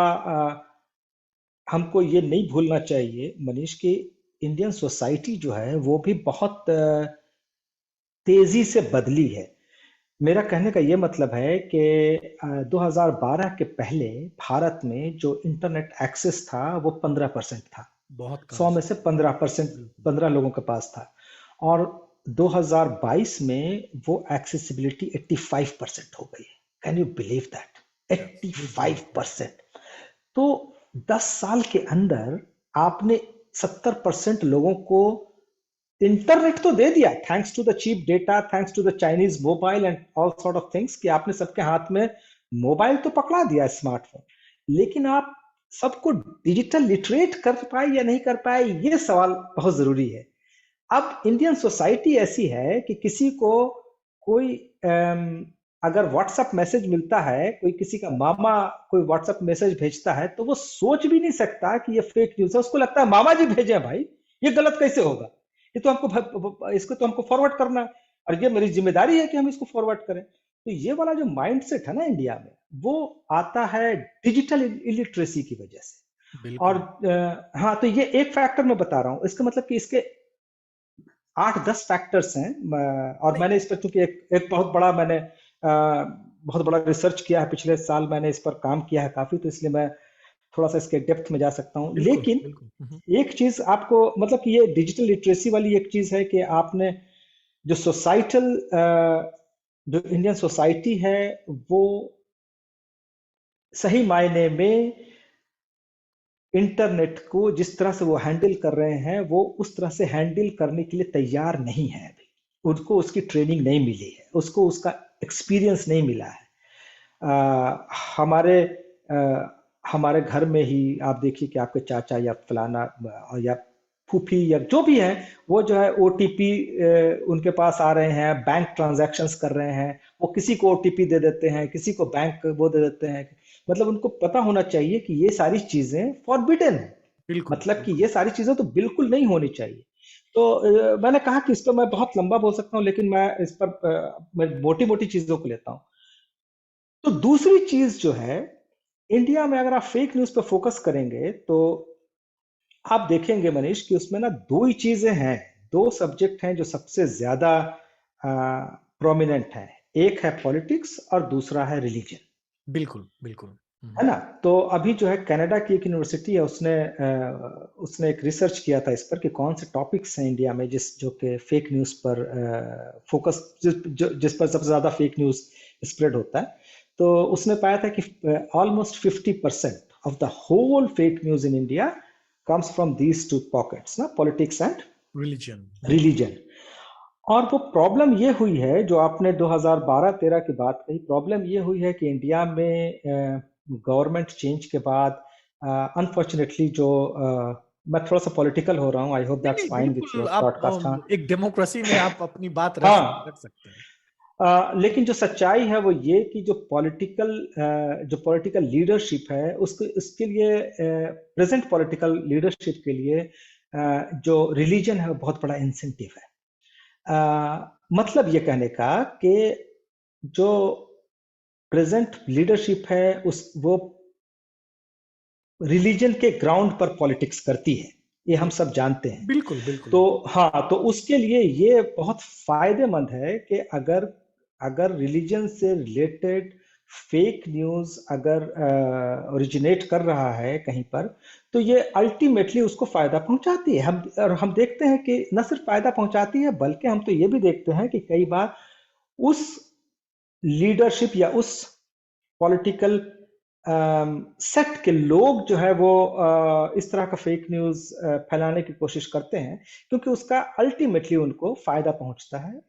हमको ये नहीं भूलना चाहिए मनीष कि इंडियन सोसाइटी जो है वो भी बहुत तेजी से बदली है। मेरा कहने का ये मतलब है कि 2012 के पहले भारत में जो इंटरनेट एक्सेस था वो 15% था। बहुत कम 100 में से। से 15%, बिल्कुल 15 लोगों के पास था। और 2022 में वो एक्सेसिबिलिटी 85% हो गई है। Can you believe that? Absolutely. 85%। तो 10 साल के अंदर आपने 70% लोगों को इंटरनेट तो दे दिया, thanks to the cheap data, thanks to the Chinese mobile and all sort of things, कि आपने सबके हाथ में मोबाइल तो पकड़ा दिया, स्मार्टफोन। लेकिन आप सबको डिजिटल लिटरेट कर पाए या नहीं कर पाए, ये सवाल बहुत जरूरी है। अब इंडियन सोसाइटी ऐसी है कि किसी को कोई अगर व्हाट्सएप मैसेज मिलता है, कोई किसी का मामा कोई व्हाट्सएप मैसेज भेजता है, तो वो सोच भी नहीं सकता कि ये फेक न्यूज है। उसको लगता है मामा जी भेजे हैं भाई, ये गलत कैसे होगा, ये तो हमको इसको तो हमको फॉरवर्ड करना है, और ये मेरी जिम्मेदारी है कि हम इसको फॉरवर्ड करें। तो ये वाला जो माइंडसेट है ना इंडिया में, वो आता है डिजिटल इलिटरेसी की वजह से। और बिल्कुल। हाँ, तो ये एक फैक्टर मैं बता रहा हूँ, इसका मतलब कि इसके 8-10 फैक्टर्स हैं। और नहीं। मैंने इस पर चूंकि एक बहुत बड़ा रिसर्च किया है, पिछले साल मैंने इस पर काम किया है काफी, तो इसलिए मैं थोड़ा सा इसके डेप्थ में जा सकता हूँ। बिल्कुल लेकिन बिल्कुल। एक चीज आपको मतलब कि ये डिजिटल लिटरेसी वाली एक चीज है कि आपने जो सोसाइटल जो इंडियन सोसाइटी है वो सही मायने में इंटरनेट को जिस तरह से वो हैंडल कर रहे हैं, वो उस तरह से हैंडल करने के लिए तैयार नहीं है अभी। उनको उसकी ट्रेनिंग नहीं मिली है, उसको उसका एक्सपीरियंस नहीं मिला है। अ, हमारे अ, हमारे घर में ही आप देखिए कि आपके चाचा या फलाना या फूफी या जो भी है, वो जो है ओटीपी उनके पास आ रहे हैं, बैंक ट्रांजैक्शंस कर रहे हैं, वो किसी को ओटीपी दे देते हैं, किसी को बैंक वो दे देते हैं। मतलब उनको पता होना चाहिए कि ये सारी चीजें फॉरबिडन है, बिल्कुल मतलब कि बिल्कुल। ये सारी चीजें तो बिल्कुल नहीं होनी चाहिए। तो मैंने कहा कि इस पर मैं बहुत लंबा बोल सकता हूँ, लेकिन मैं इस पर मैं मोटी मोटी चीजों को लेता हूँ। तो दूसरी चीज जो है, इंडिया में अगर आप फेक न्यूज पर फोकस करेंगे तो आप देखेंगे मनीष कि उसमें ना दो ही चीजें हैं, दो सब्जेक्ट हैं जो सबसे ज्यादा प्रोमिनेंट हैं। एक है पॉलिटिक्स और दूसरा है रिलीजन। बिल्कुल बिल्कुल। है ना? तो अभी जो है कनाडा की एक यूनिवर्सिटी है, उसने एक रिसर्च किया था इस पर कि कौन से टॉपिक्स हैं इंडिया में जिस जो कि फेक न्यूज पर फोकस जिस पर सबसे ज्यादा फेक न्यूज स्प्रेड होता है। तो उसने पाया था कि almost 50% of the whole fake news in India comes from these two pockets ना, पॉलिटिक्स एंड रिलीजन। रिलीजन। और वो प्रॉब्लम ये हुई है जो आपने 2012-13 की बात कही, प्रॉब्लम ये हुई है कि इंडिया में गवर्नमेंट चेंज के बाद अनफॉर्चुनेटली जो मैं थोड़ा सा पॉलिटिकल हो रहा हूँ, आई होप नहीं दैट्स नहीं, फाइन विथ बिल्कुल योर आप ब्रॉडकास्ट। हाँ एक डेमोक्रेसी में आप अपनी बात हाँ, रख सकते हैं। लेकिन जो सच्चाई है वो ये कि जो पॉलिटिकल लीडरशिप है उसको उसके लिए, प्रेजेंट पॉलिटिकल लीडरशिप के लिए जो रिलीजन है वो बहुत बड़ा इंसेंटिव है। मतलब ये कहने का कि जो प्रेजेंट लीडरशिप है उस वो रिलीजन के ग्राउंड पर पॉलिटिक्स करती है, ये हम सब जानते हैं। बिल्कुल बिल्कुल। तो हाँ, तो उसके लिए ये बहुत फायदेमंद है कि अगर अगर रिलीजन से रिलेटेड फेक न्यूज अगर ओरिजिनेट कर रहा है कहीं पर, तो ये अल्टीमेटली उसको फायदा पहुंचाती है। हम देखते हैं कि न सिर्फ फायदा पहुंचाती है, बल्कि हम तो ये भी देखते हैं कि कई बार उस लीडरशिप या उस पॉलिटिकल सेट के लोग जो है वो इस तरह का फेक न्यूज फैलाने की कोशिश करते हैं, क्योंकि उसका अल्टीमेटली उनको फायदा पहुंचता है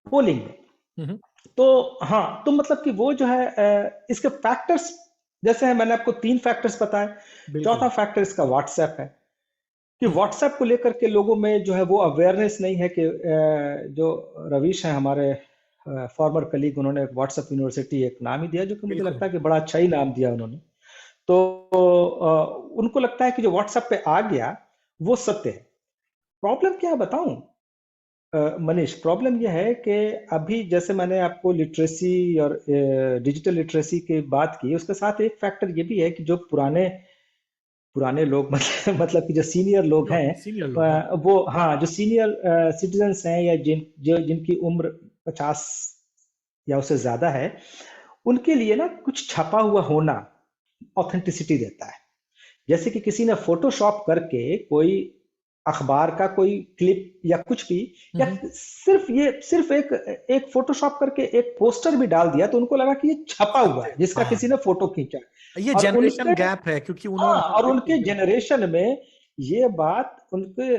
पोलिंग में। हम्म, तो हाँ, तो मतलब कि वो जो है इसके फैक्टर्स, जैसे मैंने आपको 3 फैक्टर्स बताए। बिल्कुल। चौथा फैक्टर इसका व्हाट्सएप है, कि हम्म, व्हाट्सएप को लेकर के लोगों में जो है वो अवेयरनेस नहीं है कि जो रवीश हैं हमारे फॉर्मर कलीग, उन्होंने व्हाट्सएप यूनिवर्सिटी एक नाम ही दिया, जो कि मुझे बिल्कुल। लगता है कि बड़ा अच्छा ही नाम दिया उन्होंने। तो उनको लगता है कि जो व्हाट्सएप पे आ गया वो सत्य है। प्रॉब्लम क्या है बताऊं मनीष, प्रॉब्लम यह है कि अभी जैसे मैंने आपको लिटरेसी और डिजिटल लिटरेसी की बात की, उसके साथ एक फैक्टर ये भी है कि जो पुराने पुराने लोग मतलब कि जो सीनियर लोग जो हैं, सीनियर लोग हैं। वो हाँ, जो सीनियर सिटीजन्स हैं या जिनकी उम्र 50 या उससे ज्यादा है, उनके लिए ना कुछ छपा हुआ होना ऑथेंटिसिटी देता है। जैसे कि किसी ने फोटोशॉप करके कोई अखबार का कोई क्लिप या कुछ भी, या हम्म, सिर्फ एक एक फोटोशॉप करके एक पोस्टर भी डाल दिया, तो उनको लगा कि ये छपा हुआ सत्य। है जिसका हाँ, किसी ने फोटो खींचा। ये और जनरेशन उनके गैप है क्योंकि हाँ, उन्होंने और बिल्कुल उनके बिल्कुल। जनरेशन में ये बात उनके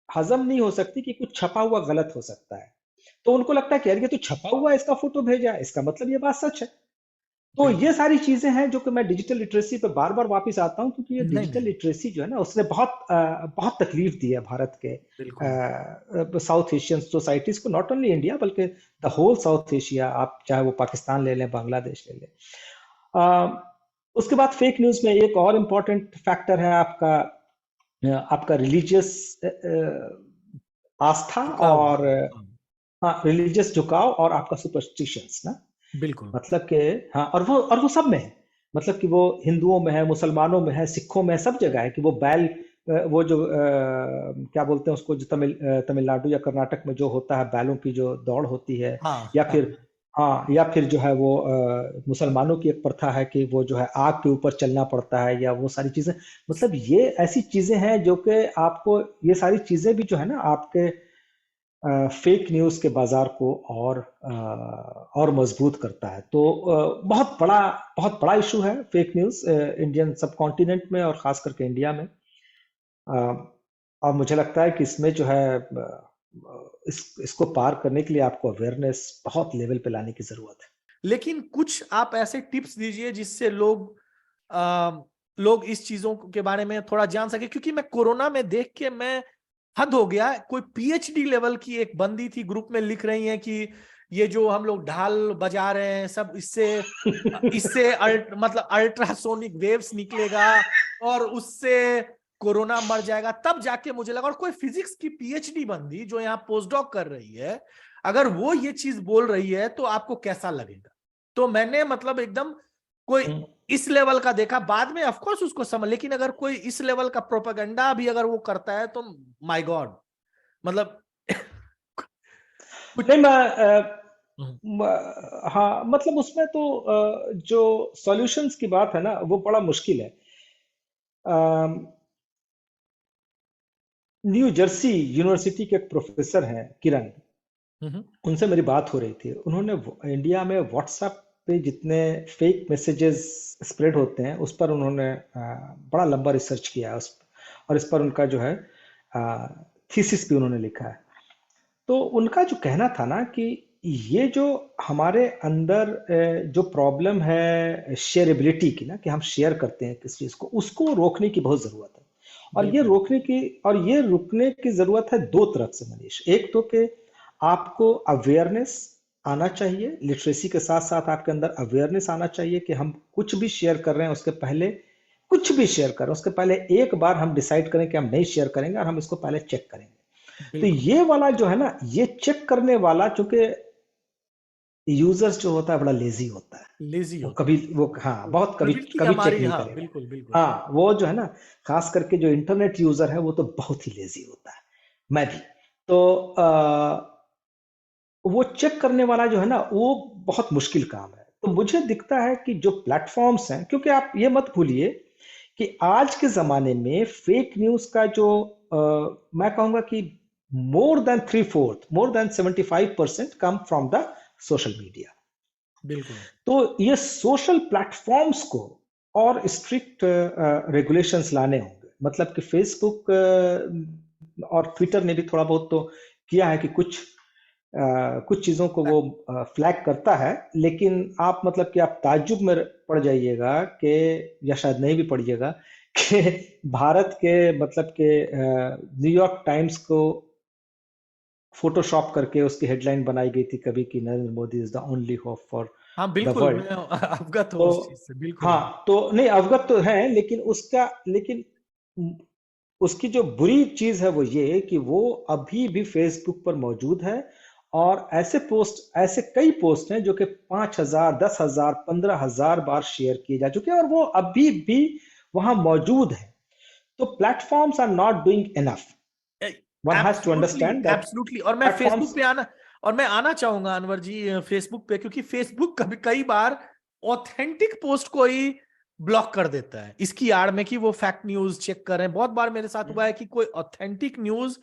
हजम नहीं हो सकती कि कुछ छपा हुआ गलत हो सकता है। तो उनको लगता है कि यार ये तो छपा हुआ है, इसका फोटो भेजा है, इसका मतलब ये बात सच है। तो बिल्कुल। ये सारी चीजें हैं जो कि मैं डिजिटल लिटरेसी पे बार बार वापस आता हूं, क्योंकि ये नहीं डिजिटल नहीं, लिटरेसी जो है ना, उसने बहुत तकलीफ दी है भारत के बिल्कुल। साउथ एशियन सोसाइटीज को, नॉट ओनली इंडिया बल्कि द होल साउथ एशिया, आप चाहे वो पाकिस्तान ले लें, बांग्लादेश ले लें। उसके बाद फेक न्यूज में एक और इम्पॉर्टेंट फैक्टर है आपका, आपका रिलीजियस आस्था, झुकाव। और हाँ, हाँ, रिलीजियस झुकाव, और आपका सुपरस्टिशंस ना। बिल्कुल। मतलब कि हाँ, और वो सब में है। मतलब कि वो हिंदुओं में है, मुसलमानों में है, सिखों में है, सब जगह है कि वो बैल, वो जो क्या बोलते हैं उसको, जो तमिलनाडु या कर्नाटक में जो होता है, बैलों की जो दौड़ होती है, हाँ या हाँ। फिर हाँ, या फिर जो है वो मुसलमानों की एक प्रथा है कि वो जो है आग के ऊपर चलना पड़ता है, या वो सारी चीजें। मतलब ये ऐसी चीजें हैं जो कि आपको, ये सारी चीजें भी जो है ना आपके फेक न्यूज के बाजार को और मजबूत करता है। तो बहुत बड़ा इशू है फेक न्यूज इंडियन सब कॉन्टिनेंट में, और खास करके इंडिया में। अ, और मुझे लगता है कि इसमें जो है इसको पार करने के लिए आपको अवेयरनेस बहुत लेवल पे लाने की जरूरत है। लेकिन कुछ आप ऐसे टिप्स दीजिए जिससे लोग इस चीजों के बारे में थोड़ा जान सके, क्योंकि मैं कोरोना में देख के मैं हद हो गया। कोई पीएचडी लेवल की एक बंदी थी, ग्रुप में लिख रही हैं कि ये जो हम लोग ढाल बजा रहे हैं सब, इससे इससे मतलब अल्ट्रासोनिक वेव्स निकलेगा और उससे कोरोना मर जाएगा। तब जाके मुझे लगा, और कोई फिजिक्स की पीएचडी बंदी जो यहाँ पोस्टडॉक कर रही है, अगर वो ये चीज बोल रही है तो आपको कैसा लगेगा? तो मैंने मतलब एकदम कोई हम्म। इस लेवल का देखा, बाद में ऑफ कोर्स उसको समझ, लेकिन अगर कोई इस लेवल का प्रोपेगेंडा भी अगर वो करता है तो माय गॉड, मतलब कुछ। नहीं, हम्म, हाँ, मतलब उसमें तो जो सॉल्यूशंस की बात है ना, वो बड़ा मुश्किल है। न्यू जर्सी यूनिवर्सिटी के एक प्रोफेसर हैं, किरण, हम्म। उनसे मेरी बात हो रही थी। उन्होंने इंडिया में व्हाट्सएप पे जितने फेक मैसेजेस स्प्रेड होते हैं उस पर उन्होंने बड़ा लंबा रिसर्च किया है और इस पर उनका जो है थीसिस भी उन्होंने लिखा है। तो उनका जो कहना था ना कि ये जो हमारे अंदर जो प्रॉब्लम है शेयरेबिलिटी की ना, कि हम शेयर करते हैं किस चीज को, उसको रोकने की बहुत जरूरत है। बिल्कुल। और ये रुकने की जरूरत है दो तरफ से मनीष। एक तो कि आपको अवेयरनेस आना चाहिए, लिटरेसी के साथ साथ आपके अंदर अवेयरनेस आना चाहिए कि हम कुछ भी शेयर कर रहे हैं उसके पहले, कुछ भी शेयर कर रहे हैं उसके पहले एक बार हम डिसाइड करें कि हम नहीं शेयर करेंगे और हम इसको पहले चेक करेंगे। तो बिल्कुल। ये वाला जो है ना, ये चेक करने वाला, चूंकि यूजर्स जो होता है बड़ा लेजी होता है, लेजी वो होता कभी है। वो हाँ बहुत कभी प्रवृत्ति कभी चेक हमारी, नहीं हाँ करेगा। बिल्कुल बिल्कुल। हाँ वो जो है ना, खास करके जो इंटरनेट यूजर है वो तो बहुत ही लेजी होता है, मैं भी। तो वो चेक करने वाला जो है ना, वो बहुत मुश्किल काम है। तो मुझे दिखता है कि जो प्लेटफॉर्म्स हैं, क्योंकि आप ये मत भूलिए कि आज के जमाने में फेक न्यूज का जो मैं कहूंगा कि more than 75% come from the social media. बिल्कुल। तो ये सोशल प्लेटफॉर्म्स को और स्ट्रिक्ट रेगुलेशंस लाने होंगे। मतलब कि फेसबुक और ट्विटर ने भी थोड़ा बहुत तो किया है कि कुछ चीजों को वो फ्लैग करता है, लेकिन आप मतलब कि आप ताज्जुब में पड़ जाइएगा कि, या शायद नहीं भी पड़िएगा, कि भारत के मतलब के न्यूयॉर्क टाइम्स को फोटोशॉप करके उसकी हेडलाइन बनाई गई थी कभी कि Narendra Modi is the only hope for हाँ द बिल्कुल, मैं वर्ल्ड। अवगत हूँ तो उस चीज से, बिल्कुल। हाँ, तो नहीं अवगत तो है, लेकिन उसकी जो बुरी चीज है वो ये कि वो अभी भी फेसबुक पर मौजूद है। और ऐसे कई पोस्ट हैं जो कि 5,000, 10,000, 15,000 बार शेयर किए जा चुके हैं और वो अभी भी वहां मौजूद है। तो platforms are not doing enough. One has to absolutely understand that absolutely. और मैं फेसबुक प्लेटफॉर्म्स। पे आना, और मैं आना चाहूंगा अनवर जी फेसबुक पे, क्योंकि फेसबुक कभी कई बार ऑथेंटिक पोस्ट को ही ब्लॉक कर देता है इसकी आड़ में कि वो फैक्ट न्यूज चेक कर रहे हैं। बहुत बार मेरे साथ हुआ है कि कोई ऑथेंटिक न्यूज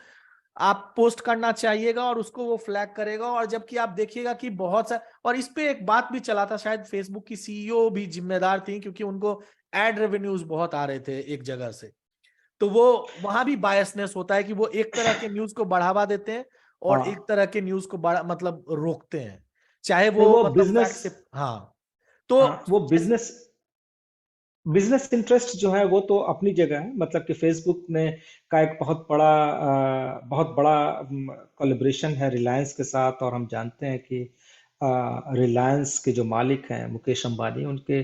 आप पोस्ट करना चाहिएगा और उसको वो फ्लैग करेगा, और जबकि आप देखिएगा कि बहुत सा, और इस पे एक बात भी चला था, शायद फेसबुक की सीईओ भी जिम्मेदार थी क्योंकि उनको एड रेवेन्यूज बहुत आ रहे थे एक जगह से। तो वो वहां भी बायसनेस होता है कि वो एक तरह के न्यूज को बढ़ावा देते हैं और एक हाँ तरह के न्यूज को बड़ा मतलब रोकते हैं, चाहे नहीं, वो वो मतलब बिजनेस, फैक्ट से। हाँ तो हाँ वो बिजनेस इंटरेस्ट जो है वो तो अपनी जगह है। मतलब कि फेसबुक ने का एक बहुत बड़ा कोलैबोरेशन है रिलायंस के साथ। और हम जानते हैं कि रिलायंस के जो मालिक हैं मुकेश अंबानी, उनके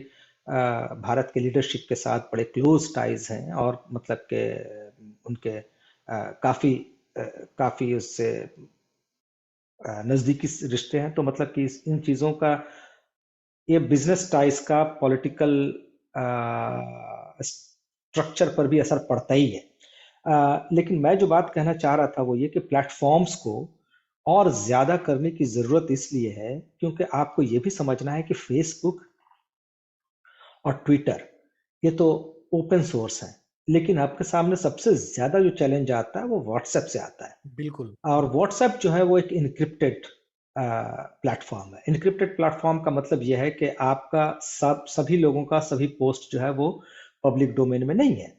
भारत के लीडरशिप के साथ बड़े क्लोज टाइज हैं। और मतलब के उनके काफी काफी उससे नजदीकी रिश्ते हैं। तो मतलब कि इन चीजों का, ये बिजनेस टाइज का पॉलिटिकल स्ट्रक्चर पर भी असर पड़ता ही है। लेकिन मैं जो बात कहना चाह रहा था वो ये कि प्लेटफॉर्म्स को और ज्यादा करने की जरूरत इसलिए है क्योंकि आपको ये भी समझना है कि फेसबुक और ट्विटर ये तो ओपन सोर्स है, लेकिन आपके सामने सबसे ज्यादा जो चैलेंज आता है वो व्हाट्सएप से आता है। बिल्कुल। और व्हाट्सएप जो है वो एक इनक्रिप्टेड प्लेटफॉर्म है। इनक्रिप्टेड प्लेटफॉर्म का मतलब यह है कि आपका सभी लोगों का सभी पोस्ट जो है वो पब्लिक डोमेन में नहीं है।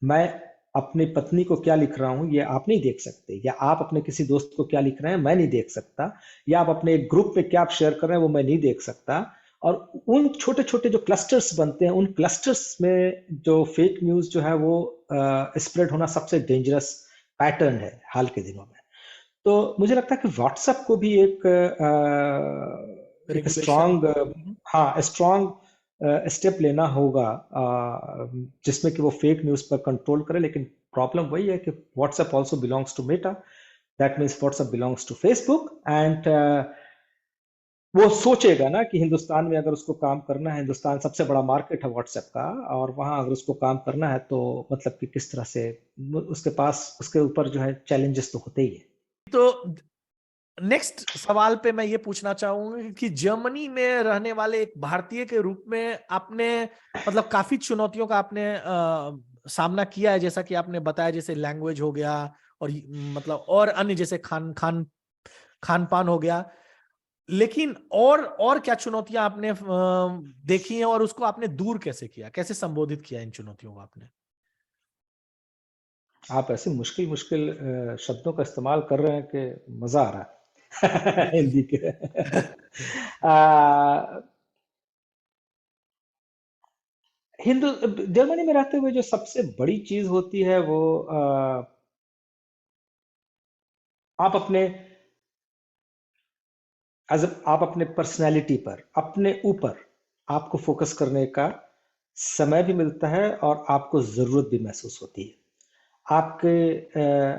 मैं अपनी पत्नी को क्या लिख रहा हूं ये आप नहीं देख सकते, या आप अपने किसी दोस्त को क्या लिख रहे हैं मैं नहीं देख सकता, या आप अपने एक ग्रुप में क्या आप शेयर कर रहे हैं वो मैं नहीं देख सकता। और उन छोटे छोटे जो क्लस्टर्स बनते हैं, उन क्लस्टर्स में जो फेक न्यूज जो है वो स्प्रेड होना सबसे डेंजरस पैटर्न है हाल के दिनों में। तो मुझे लगता है कि व्हाट्सएप को भी एक रेगुलेशन। स्ट्रांग, हाँ स्ट्रांग स्टेप लेना होगा जिसमें कि वो फेक न्यूज पर कंट्रोल करे। लेकिन प्रॉब्लम वही है कि WhatsApp also belongs to Meta, that means WhatsApp belongs to Facebook. And वो सोचेगा ना कि हिंदुस्तान में अगर उसको काम करना है, हिंदुस्तान सबसे बड़ा मार्केट है व्हाट्सएप का, और वहां अगर उसको काम करना है तो मतलब कि किस तरह से उसके पास, उसके ऊपर जो है चैलेंजेस तो होते ही है। तो नेक्स्ट सवाल पे मैं ये पूछना चाहूंगा कि जर्मनी में रहने वाले एक भारतीय के रूप में आपने मतलब काफी चुनौतियों का आपने सामना किया है, जैसा कि आपने बताया, जैसे लैंग्वेज हो गया और मतलब और अन्य जैसे खान खान खान पान हो गया, लेकिन और क्या चुनौतियां आपने देखी हैं और उसको आपने दूर कैसे किया, कैसे संबोधित किया इन चुनौतियों को आपने? आप ऐसे मुश्किल मुश्किल शब्दों का इस्तेमाल कर रहे हैं कि मजा आ रहा है हिंदी के। आ, हिंदू जर्मनी में रहते हुए जो सबसे बड़ी चीज होती है वो आप अपने आप अपने पर्सनैलिटी पर, अपने ऊपर आपको फोकस करने का समय भी मिलता है और आपको जरूरत भी महसूस होती है। आपके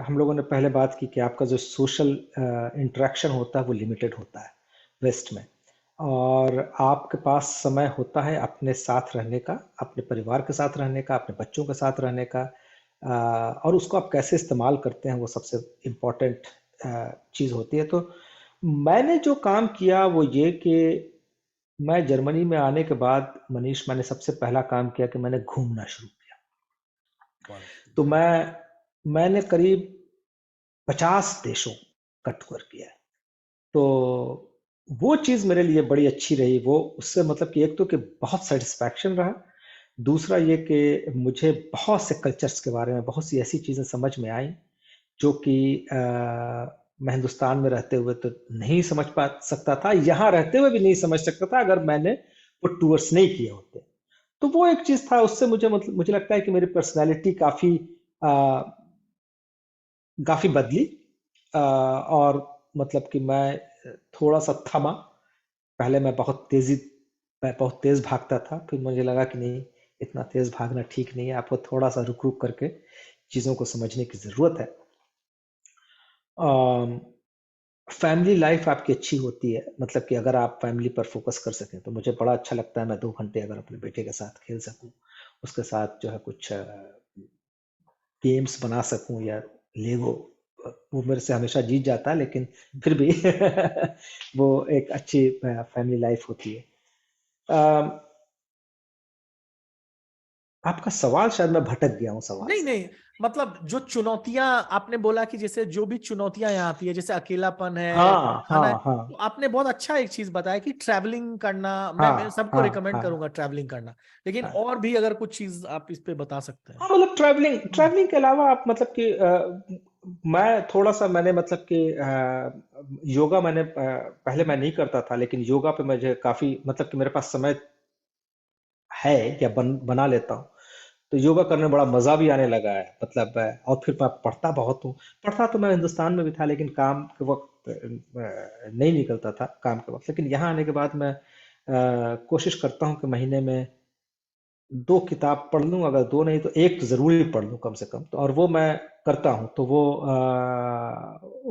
हम लोगों ने पहले बात की कि आपका जो सोशल इंटरेक्शन होता है वो लिमिटेड होता है वेस्ट में, और आपके पास समय होता है अपने साथ रहने का, अपने परिवार के साथ रहने का, अपने बच्चों के साथ रहने का, और उसको आप कैसे इस्तेमाल करते हैं वो सबसे इम्पोर्टेंट चीज़ होती है। तो मैंने जो काम किया वो ये कि मैं जर्मनी में आने के बाद मनीष, मैंने सबसे पहला काम किया कि मैंने घूमना शुरू किया। तो मैंने करीब 50 देशों का टूर किया है। तो वो चीज मेरे लिए बड़ी अच्छी रही। वो उससे मतलब कि एक तो कि बहुत सेटिस्फैक्शन रहा, दूसरा ये कि मुझे बहुत से कल्चर्स के बारे में बहुत सी ऐसी चीजें समझ में आई जो कि मैं हिंदुस्तान में रहते हुए तो नहीं समझ पा सकता था, यहाँ रहते हुए भी नहीं समझ सकता था अगर मैंने वो टूर्स नहीं किए होते। तो वो एक चीज था, उससे मुझे मतलब मुझे लगता है कि मेरी पर्सनैलिटी आ, काफी बदली। और मतलब कि मैं थोड़ा सा थमा। पहले मैं बहुत तेज भागता था, फिर मुझे लगा कि नहीं, इतना तेज भागना ठीक नहीं है, आपको थोड़ा सा रुक रुक करके चीजों को समझने की जरूरत है। फैमिली लाइफ आपकी अच्छी होती है, मतलब कि अगर आप फैमिली पर फोकस कर सकें तो मुझे बड़ा अच्छा लगता है। मैं 2 घंटे अगर अपने बेटे के साथ खेल सकूं, उसके साथ जो है कुछ गेम्स बना सकूं या लेगो, वो मेरे से हमेशा जीत जाता है, लेकिन फिर भी वो एक अच्छी फैमिली लाइफ होती है। अम, आपका सवाल, शायद मैं भटक गया हूँ सवाल नहीं से। नहीं, मतलब जो चुनौतियां आपने बोला कि जैसे जो भी चुनौतियां यहाँ आती है, जैसे अकेलापन है, हाँ खाना है, हाँ हाँ तो आपने बहुत अच्छा एक चीज बताया कि ट्रैवलिंग करना, मैं हाँ सबको हाँ रिकमेंड हाँ करूंगा ट्रैवलिंग करना, लेकिन हाँ। और भी अगर कुछ चीज आप इस पे बता सकते हैं। हाँ, मतलब ट्रैवलिंग ट्रैवलिंग के अलावा आप मतलब कि मैं थोड़ा सा मैंने मतलब कि योगा मैंने पहले मैं नहीं करता था, लेकिन योगा पे मुझे काफी मतलब कि मेरे पास समय है या बना लेता हूँ। तो योगा करने में बड़ा मजा भी आने लगा है, मतलब और फिर मैं पढ़ता बहुत हूँ। पढ़ता तो मैं हिंदुस्तान में भी था, लेकिन काम के वक्त नहीं निकलता था काम के वक्त। लेकिन यहाँ आने के बाद मैं कोशिश करता हूँ कि महीने में 2 किताब पढ़ लूँ, अगर दो नहीं तो एक तो जरूर ही पढ़ लूँ कम से कम। तो और वो मैं करता हूँ, तो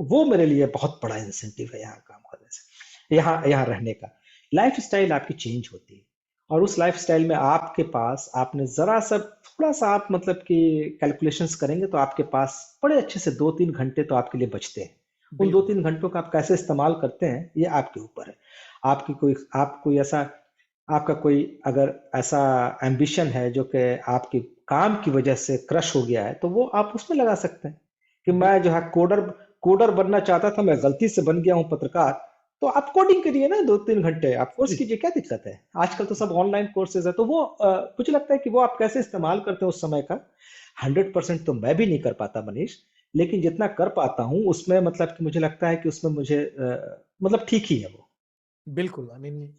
वो मेरे लिए बहुत बड़ा इंसेंटिव है यहाँ काम करने से, यहाँ यहाँ रहने का। लाइफ स्टाइल आपकी चेंज होती है, और उस लाइफ स्टाइल में आपके पास आपने जरा सा थोड़ा सा आप मतलब कि कैलकुलेशंस करेंगे तो आपके पास बड़े अच्छे से 2-3 घंटे तो आपके लिए बचते हैं। उन दो बिल्कुल। तीन घंटों का आप कैसे इस्तेमाल करते हैं ये आपके ऊपर है। आप कोई ऐसा, आपका कोई अगर ऐसा एम्बिशन है जो कि आपके काम की वजह से क्रश हो गया है, तो वो आप उसमें लगा सकते हैं। कि मैं जो है कोडर कोडर बनना चाहता था, मैं गलती से बन गया हूँ पत्रकार, तो आप कोडिंग करिए ना 2-3 घंटे, आप कोर्स कीजिए, क्या दिक्कत है? आजकल तो सब ऑनलाइन कोर्सेज है। तो वो मुझे लगता है कि वो आप कैसे इस्तेमाल करते हैं उस समय का। 100% तो मैं भी नहीं कर पाता मनीष, लेकिन जितना कर पाता हूँ उसमें मतलब कि मुझे लगता है कि उसमें मुझे मतलब ठीक ही है वो। बिल्कुल, आई मीन,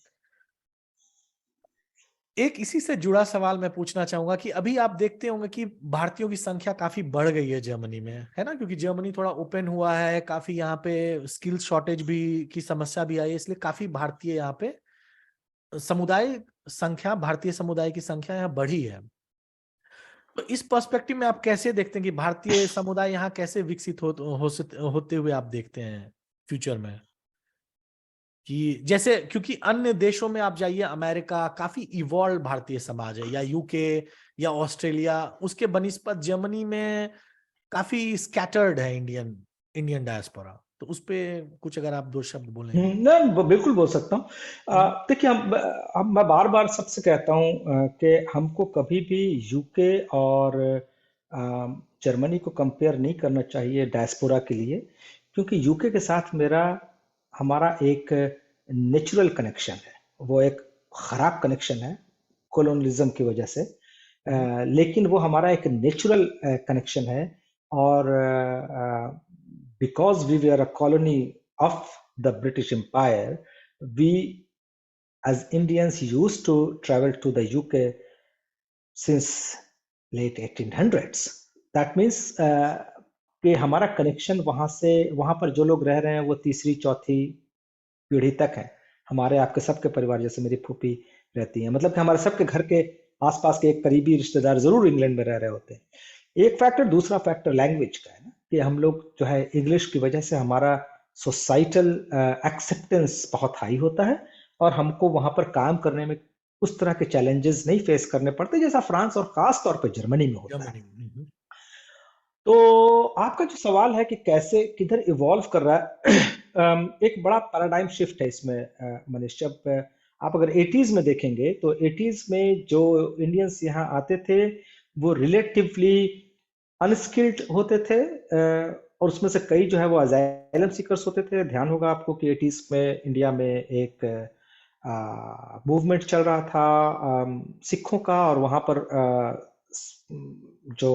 एक इसी से जुड़ा सवाल मैं पूछना चाहूंगा कि अभी आप देखते होंगे कि भारतीयों की संख्या काफी बढ़ गई है जर्मनी में, है ना, क्योंकि जर्मनी थोड़ा ओपन हुआ है, काफी यहाँ पे स्किल शॉर्टेज भी की समस्या भी आई है, इसलिए काफी भारतीय यहाँ पे समुदाय संख्या, भारतीय समुदाय की संख्या यहाँ बढ़ी है। तो इस पर्सपेक्टिव में आप कैसे देखते हैं कि भारतीय समुदाय यहाँ कैसे विकसित होते हुए आप देखते हैं फ्यूचर में? कि जैसे, क्योंकि अन्य देशों में आप जाइए, अमेरिका काफी इवॉल्व भारतीय समाज है, या यूके या ऑस्ट्रेलिया, उसके बनिस्पत जर्मनी में काफी स्कैटर्ड है इंडियन इंडियन डायस्पोरा। तो उस पे कुछ अगर आप 2 शब्द बोलें। बिल्कुल बोल सकता हूँ। देखिए, हम मैं बार बार सबसे कहता हूँ कि हमको कभी भी यूके और अ, जर्मनी को कंपेयर नहीं करना चाहिए डायस्पोरा के लिए, क्योंकि यूके के साथ मेरा हमारा एक नेचुरल कनेक्शन है, वो एक खराब कनेक्शन है कोलोनियलिज्म की वजह से, लेकिन वो हमारा एक नेचुरल कनेक्शन है। और because we were a colony of the British Empire, we as Indians used to travel to the UK since late 1800s. That means कि हमारा कनेक्शन वहां से, वहां पर जो लोग रह रहे हैं वो तीसरी चौथी पीढ़ी तक है। हमारे आपके सबके परिवार, जैसे मेरी फूफी रहती है, मतलब कि हमारे सबके घर के आसपास के एक करीबी रिश्तेदार जरूर इंग्लैंड में रह रहे होते हैं। एक फैक्टर, दूसरा फैक्टर लैंग्वेज का है ना, कि हम लोग जो है इंग्लिश की वजह से हमारा सोसाइटल एक्सेप्टेंस बहुत हाई होता है, और हमको वहां पर काम करने में उस तरह के चैलेंजेस नहीं फेस करने पड़ते जैसा फ्रांस और खास तौर पे जर्मनी में होता है। जर्मनी। तो आपका जो सवाल है कि कैसे किधर इवॉल्व कर रहा है, एक बड़ा पैराडाइम शिफ्ट है इसमें मनीष। जब आप अगर 80s में देखेंगे तो 80s में जो इंडियंस यहाँ आते थे वो रिलेटिवली अनस्किल्ड होते थे, और उसमें से कई जो है वो अजाइलम सीकर्स होते थे। ध्यान होगा आपको कि 80s में इंडिया में एक मूवमेंट चल रहा था सिखों का, और वहां पर जो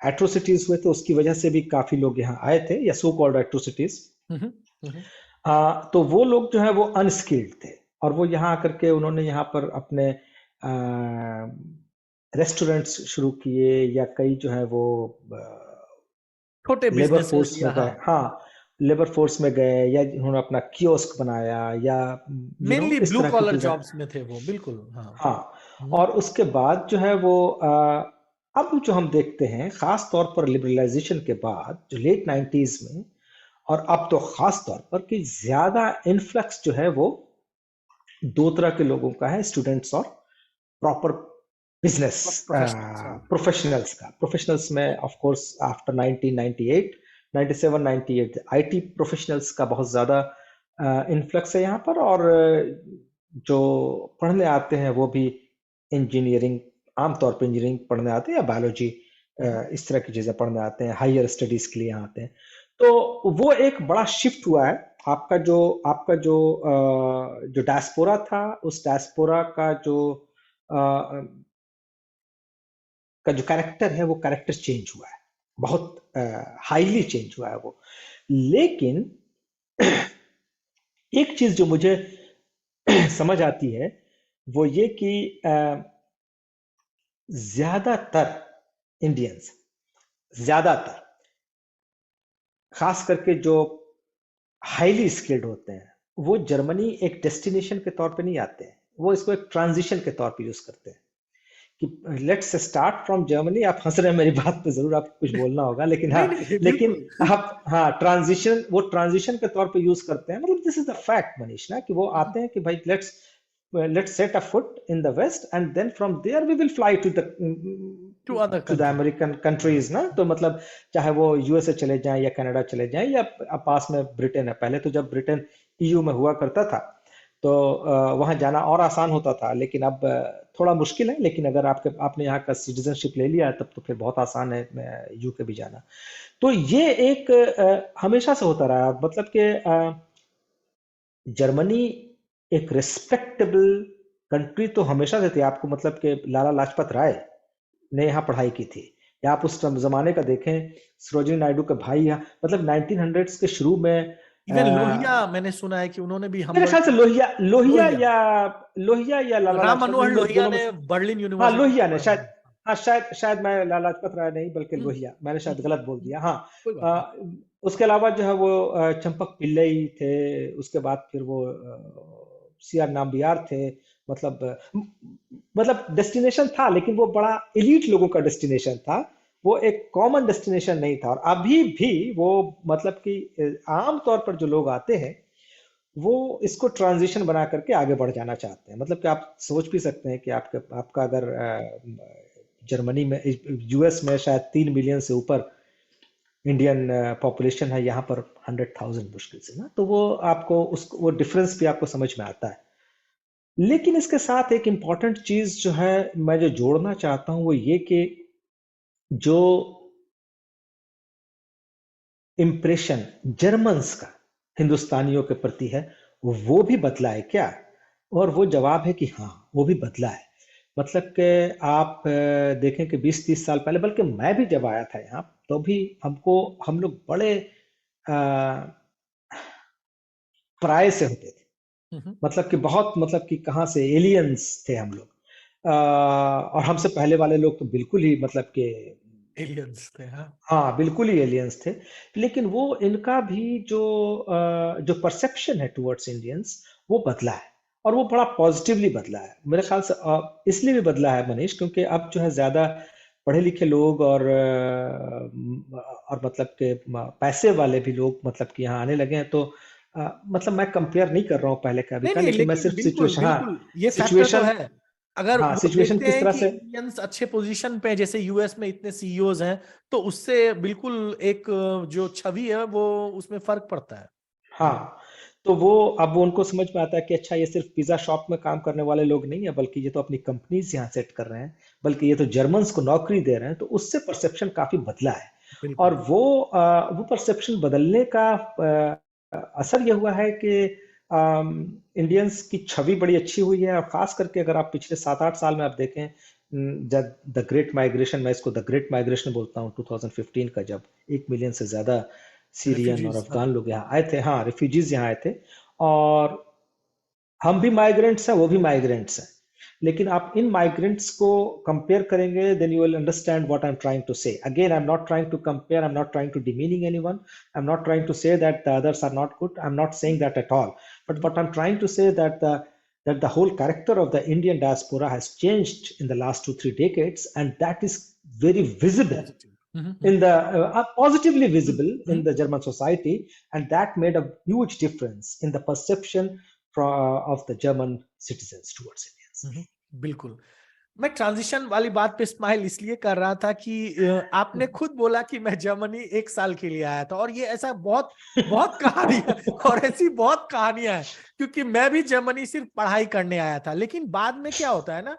एट्रोसिटीज हुए थे उसकी वजह से भी काफी लोग यहाँ आए थे, या सो कॉल्ड एट्रोसिटीज। तो वो लोग जो है वो अनस्किल्ड थे, और वो यहाँ आकर के उन्होंने यहाँ पर अपने रेस्टोरेंट्स शुरू किए, या कई जो है वो छोटे लेबर बिजनेसेस फोर्स या में गए। हाँ, लेबर फोर्स में गए, या उन्होंने अपना कियोस्क बनाया, या मेनली इस ब्लू तरह की कॉलर चीजें। जॉब्स में थे वो, बिल्कुल। हाँ। हाँ, और उसके बाद जो है वो अब जो हम देखते हैं खास तौर पर लिबरलाइजेशन के बाद जो लेट 90s में, और अब तो खास तौर पर कि ज्यादा इन्फ्लक्स जो है वो दो तरह के लोगों का है, स्टूडेंट्स और प्रॉपर बिजनेस प्रोफेशनल्स। हाँ। प्रोफेशनल्स का। प्रोफेशनल्स में of course after 1998 97 98 IT professionals का बहुत ज्यादा इन्फ्लक्स है यहाँ पर, और जो पढ़ने आते हैं वो भी इंजीनियरिंग, आमतौर पर इंजीनियरिंग पढ़ने आते हैं, या बायोलॉजी, इस तरह की चीजें पढ़ने आते हैं, हायर स्टडीज के लिए यहाँ आते हैं। तो वो एक बड़ा शिफ्ट हुआ है। आपका जो डायस्पोरा था, उस डायस्पोरा का जो कैरेक्टर है वो कैरेक्टर चेंज हुआ है, बहुत हाईली चेंज हुआ है वो। लेकिन एक चीज जो मुझे समझ आती है वो ये कि ज्यादातर इंडियंस, ज्यादातर खास करके जो हाईली स्किल्ड होते हैं, वो जर्मनी एक डेस्टिनेशन के तौर पे नहीं आते हैं, वो इसको एक ट्रांजिशन के तौर पे यूज करते हैं कि लेट्स स्टार्ट फ्रॉम जर्मनी। आप हंस रहे हैं मेरी बात पे, जरूर आपको कुछ बोलना होगा, लेकिन हाँ, नहीं नहीं, लेकिन बिल्कुल। आप, हाँ, ट्रांजिशन के तौर पे यूज करते हैं। मतलब this is the fact Manish ना, कि वो आते हैं कि भाई let's set a foot in the West, and then from there we will fly to other to the country. American countries ना। तो मतलब चाहे वो यूएसए चले जाएं या कनाडा चले जाएं, या पास में ब्रिटेन है। पहले तो जब ब्रिटेन ईयू में हुआ करता था तो वहां जाना और आसान होता था, लेकिन अब थोड़ा मुश्किल है। लेकिन अगर आपने यहाँ का सिटीजनशिप ले लिया है तब तो फिर बहुत आसान है यूके भी जाना। तो ये एक हमेशा से होता रहा, मतलब कि जर्मनी एक रिस्पेक्टेबल कंट्री तो हमेशा से थी। आपको मतलब कि लाला लाजपत राय ने यहाँ पढ़ाई की थी, या आप उस जमाने का देखें, सरोजिनी नायडू के भाई यहाँ, मतलब 1900s के शुरू में इवन लोहिया मैंने सुना है कि उन्होंने भी मेरे ख्याल हम्बल्ट से में। लोहिया लोहिया लोहिया, या लोहिया या लाला राम लाजपत, मनोहर इन लोहिया दोनों में ने से। बर्लिन हाँ, यूनिवर्सिटी लोहिया में ने पढ़ा शायद, है। हाँ, शायद मैं लाला लाजपत राय नहीं बल्कि हम्म, लोहिया, मैंने शायद हम्म, गलत बोल दिया। हाँ, कोई बात नहीं। उसके अलावा जो है वो चंपक पिल्लई थे। उसके बाद फिर वो सी आर नाम्बियार थे। मतलब मतलब डेस्टिनेशन था, लेकिन वो बड़ा एलीट लोगों का डेस्टिनेशन था, वो एक कॉमन डेस्टिनेशन नहीं था। और अभी भी वो, मतलब कि आम तौर पर जो लोग आते हैं वो इसको ट्रांजिशन बना करके आगे बढ़ जाना चाहते हैं। मतलब कि आप सोच भी सकते हैं कि आपका अगर जर्मनी में, यूएस में शायद 3 मिलियन से ऊपर इंडियन पॉपुलेशन है, यहाँ पर 100,000 मुश्किल से ना। तो वो आपको वो डिफरेंस भी आपको समझ में आता है। लेकिन इसके साथ एक इंपॉर्टेंट चीज जो है, मैं जो जोड़ना चाहता हूं वो ये कि जो इम्प्रेशन जर्मन्स का हिंदुस्तानियों के प्रति है, वो भी बदला है क्या? और वो जवाब है कि हाँ, वो भी बदला है। मतलब कि आप देखें कि 20-30 साल पहले, बल्कि मैं भी जब आया था यहाँ, तो भी हम लोग बड़े अ, पराये से होते थे। हम्म। मतलब कि बहुत, मतलब कि कहाँ से एलियंस थे हम लोग। और हमसे पहले वाले लोग तो बिल्कुल ही, मतलब कि एलियंस थे, हाँ। हाँ, बिल्कुल ही एलियंस थे। लेकिन वो इनका भी जो परसेप्शन है टुवर्ड्स इंडियंस, वो बदला है, और वो बड़ा पॉजिटिवली बदला है मेरे ख्याल से। इसलिए भी बदला है मनीष, क्योंकि अब जो है ज्यादा पढ़े लिखे लोग और मतलब के पैसे वाले भी लोग, मतलब कि यहाँ आने लगे हैं। तो मतलब मैं कंपेयर नहीं कर रहा हूँ पहले का अभी नहीं का, नहीं, लेकिन मैं लेकिन सिर्फ बिल्कुल सिचुएशन, हाँ, बिल्कुल ये फैक्टर तो सिचुएशन, है। अगर हाँ, वो सिचुएशन देखते किस हैं तरह कि से। इंडियंस अच्छे पोजीशन पे हैं, जैसे यूएस में इतने सीईओज हैं, तो उससे बिल्कुल एक जो छवि है वो उसमें फर्क पड़ता है। हाँ, तो वो अब वो उनको समझ में आता है कि अच्छा, ये सिर्फ पिज्जा शॉप में काम करने वाले लोग नहीं है, बल्कि ये तो अपनी कंपनीज यहाँ सेट कर रहे हैं, बल्कि ये तो जर्मन्स को नौकरी दे रहे हैं। तो उससे परसेप्शन काफी बदला है। और बिल्कुल। वो परसेप्शन बदलने का असर ये हुआ है कि इंडियंस की छवि बड़ी अच्छी हुई है। और खास करके अगर आप पिछले 7-8 साल में आप देखें, जब द ग्रेट माइग्रेशन, मैं इसको द ग्रेट माइग्रेशन बोलता हूँ, 2015 का, जब 1 मिलियन से ज्यादा सीरियन और रेफ्यूजीज, हाँ। अफगान लोग यहाँ आए थे, हाँ, रिफ्यूजीज यहाँ आए थे। और हम भी माइग्रेंट्स हैं, वो भी माइग्रेंट्स हैं। लेकिन आप इन माइग्रेंट्स को कंपेयर करेंगे, then you will understand what I am trying to say. Again, I am not trying to compare, I am not trying to demeaning anyone, I am not trying to say that the others are not good, I am not saying that at all. But what I am trying to say that the whole character of the Indian diaspora has changed in the last 2-3 decades, and that is very visible positive. in the positively visible hmm. in the German society, and that made a huge difference in the perception of the German citizens towards Indians. हम्म। बिल्कुल। मैं ट्रांजिशन वाली बात पे स्माइल इसलिए कर रहा था कि आपने खुद बोला कि मैं जर्मनी 1 साल के लिए आया था, और ये ऐसा बहुत बहुत कहानियां और ऐसी बहुत कहानियां हैं, क्योंकि मैं भी जर्मनी सिर्फ पढ़ाई करने आया था। लेकिन बाद में क्या होता है ना,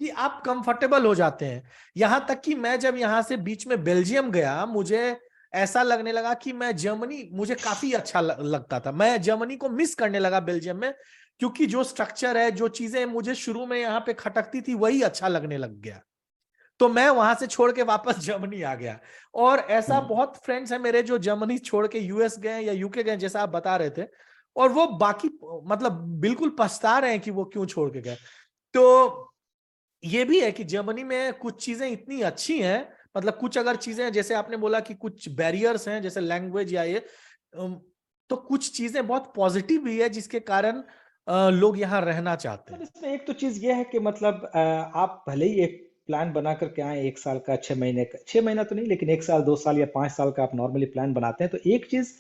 कि आप कंफर्टेबल हो जाते हैं। यहां तक कि मैं जब यहाँ से बीच में बेल्जियम गया, मुझे ऐसा लगने लगा कि मैं जर्मनी, मुझे काफी अच्छा लगता था। मैं जर्मनी को मिस करने लगा बेल्जियम में, क्योंकि जो स्ट्रक्चर है, जो चीजें मुझे शुरू में यहाँ पे खटकती थी, वही अच्छा लगने लग गया। तो मैं वहां से छोड़ के वापस जर्मनी आ गया। और ऐसा बहुत फ्रेंड्स हैं मेरे जो जर्मनी छोड़ के यूएस गए या यूके गए, जैसा आप बता रहे थे, और वो बाकी मतलब बिल्कुल पछता रहे हैं कि वो क्यों छोड़ के गए। तो ये भी है कि जर्मनी में कुछ चीजें इतनी अच्छी हैं, मतलब कुछ अगर चीजें, जैसे आपने बोला कि कुछ बैरियर्स हैं जैसे लैंग्वेज या ये, अम, तो कुछ चीजें बहुत पॉजिटिव भी है जिसके कारण लोग यहाँ रहना चाहते मतलब हैं। इसमें एक तो चीज ये है कि मतलब आप भले ही एक प्लान बना करके आए, 1 साल का, 6 महीने का, 6 महीना तो नहीं, लेकिन 1 साल, 2 साल या 5 साल का आप नॉर्मली प्लान बनाते हैं, तो एक चीज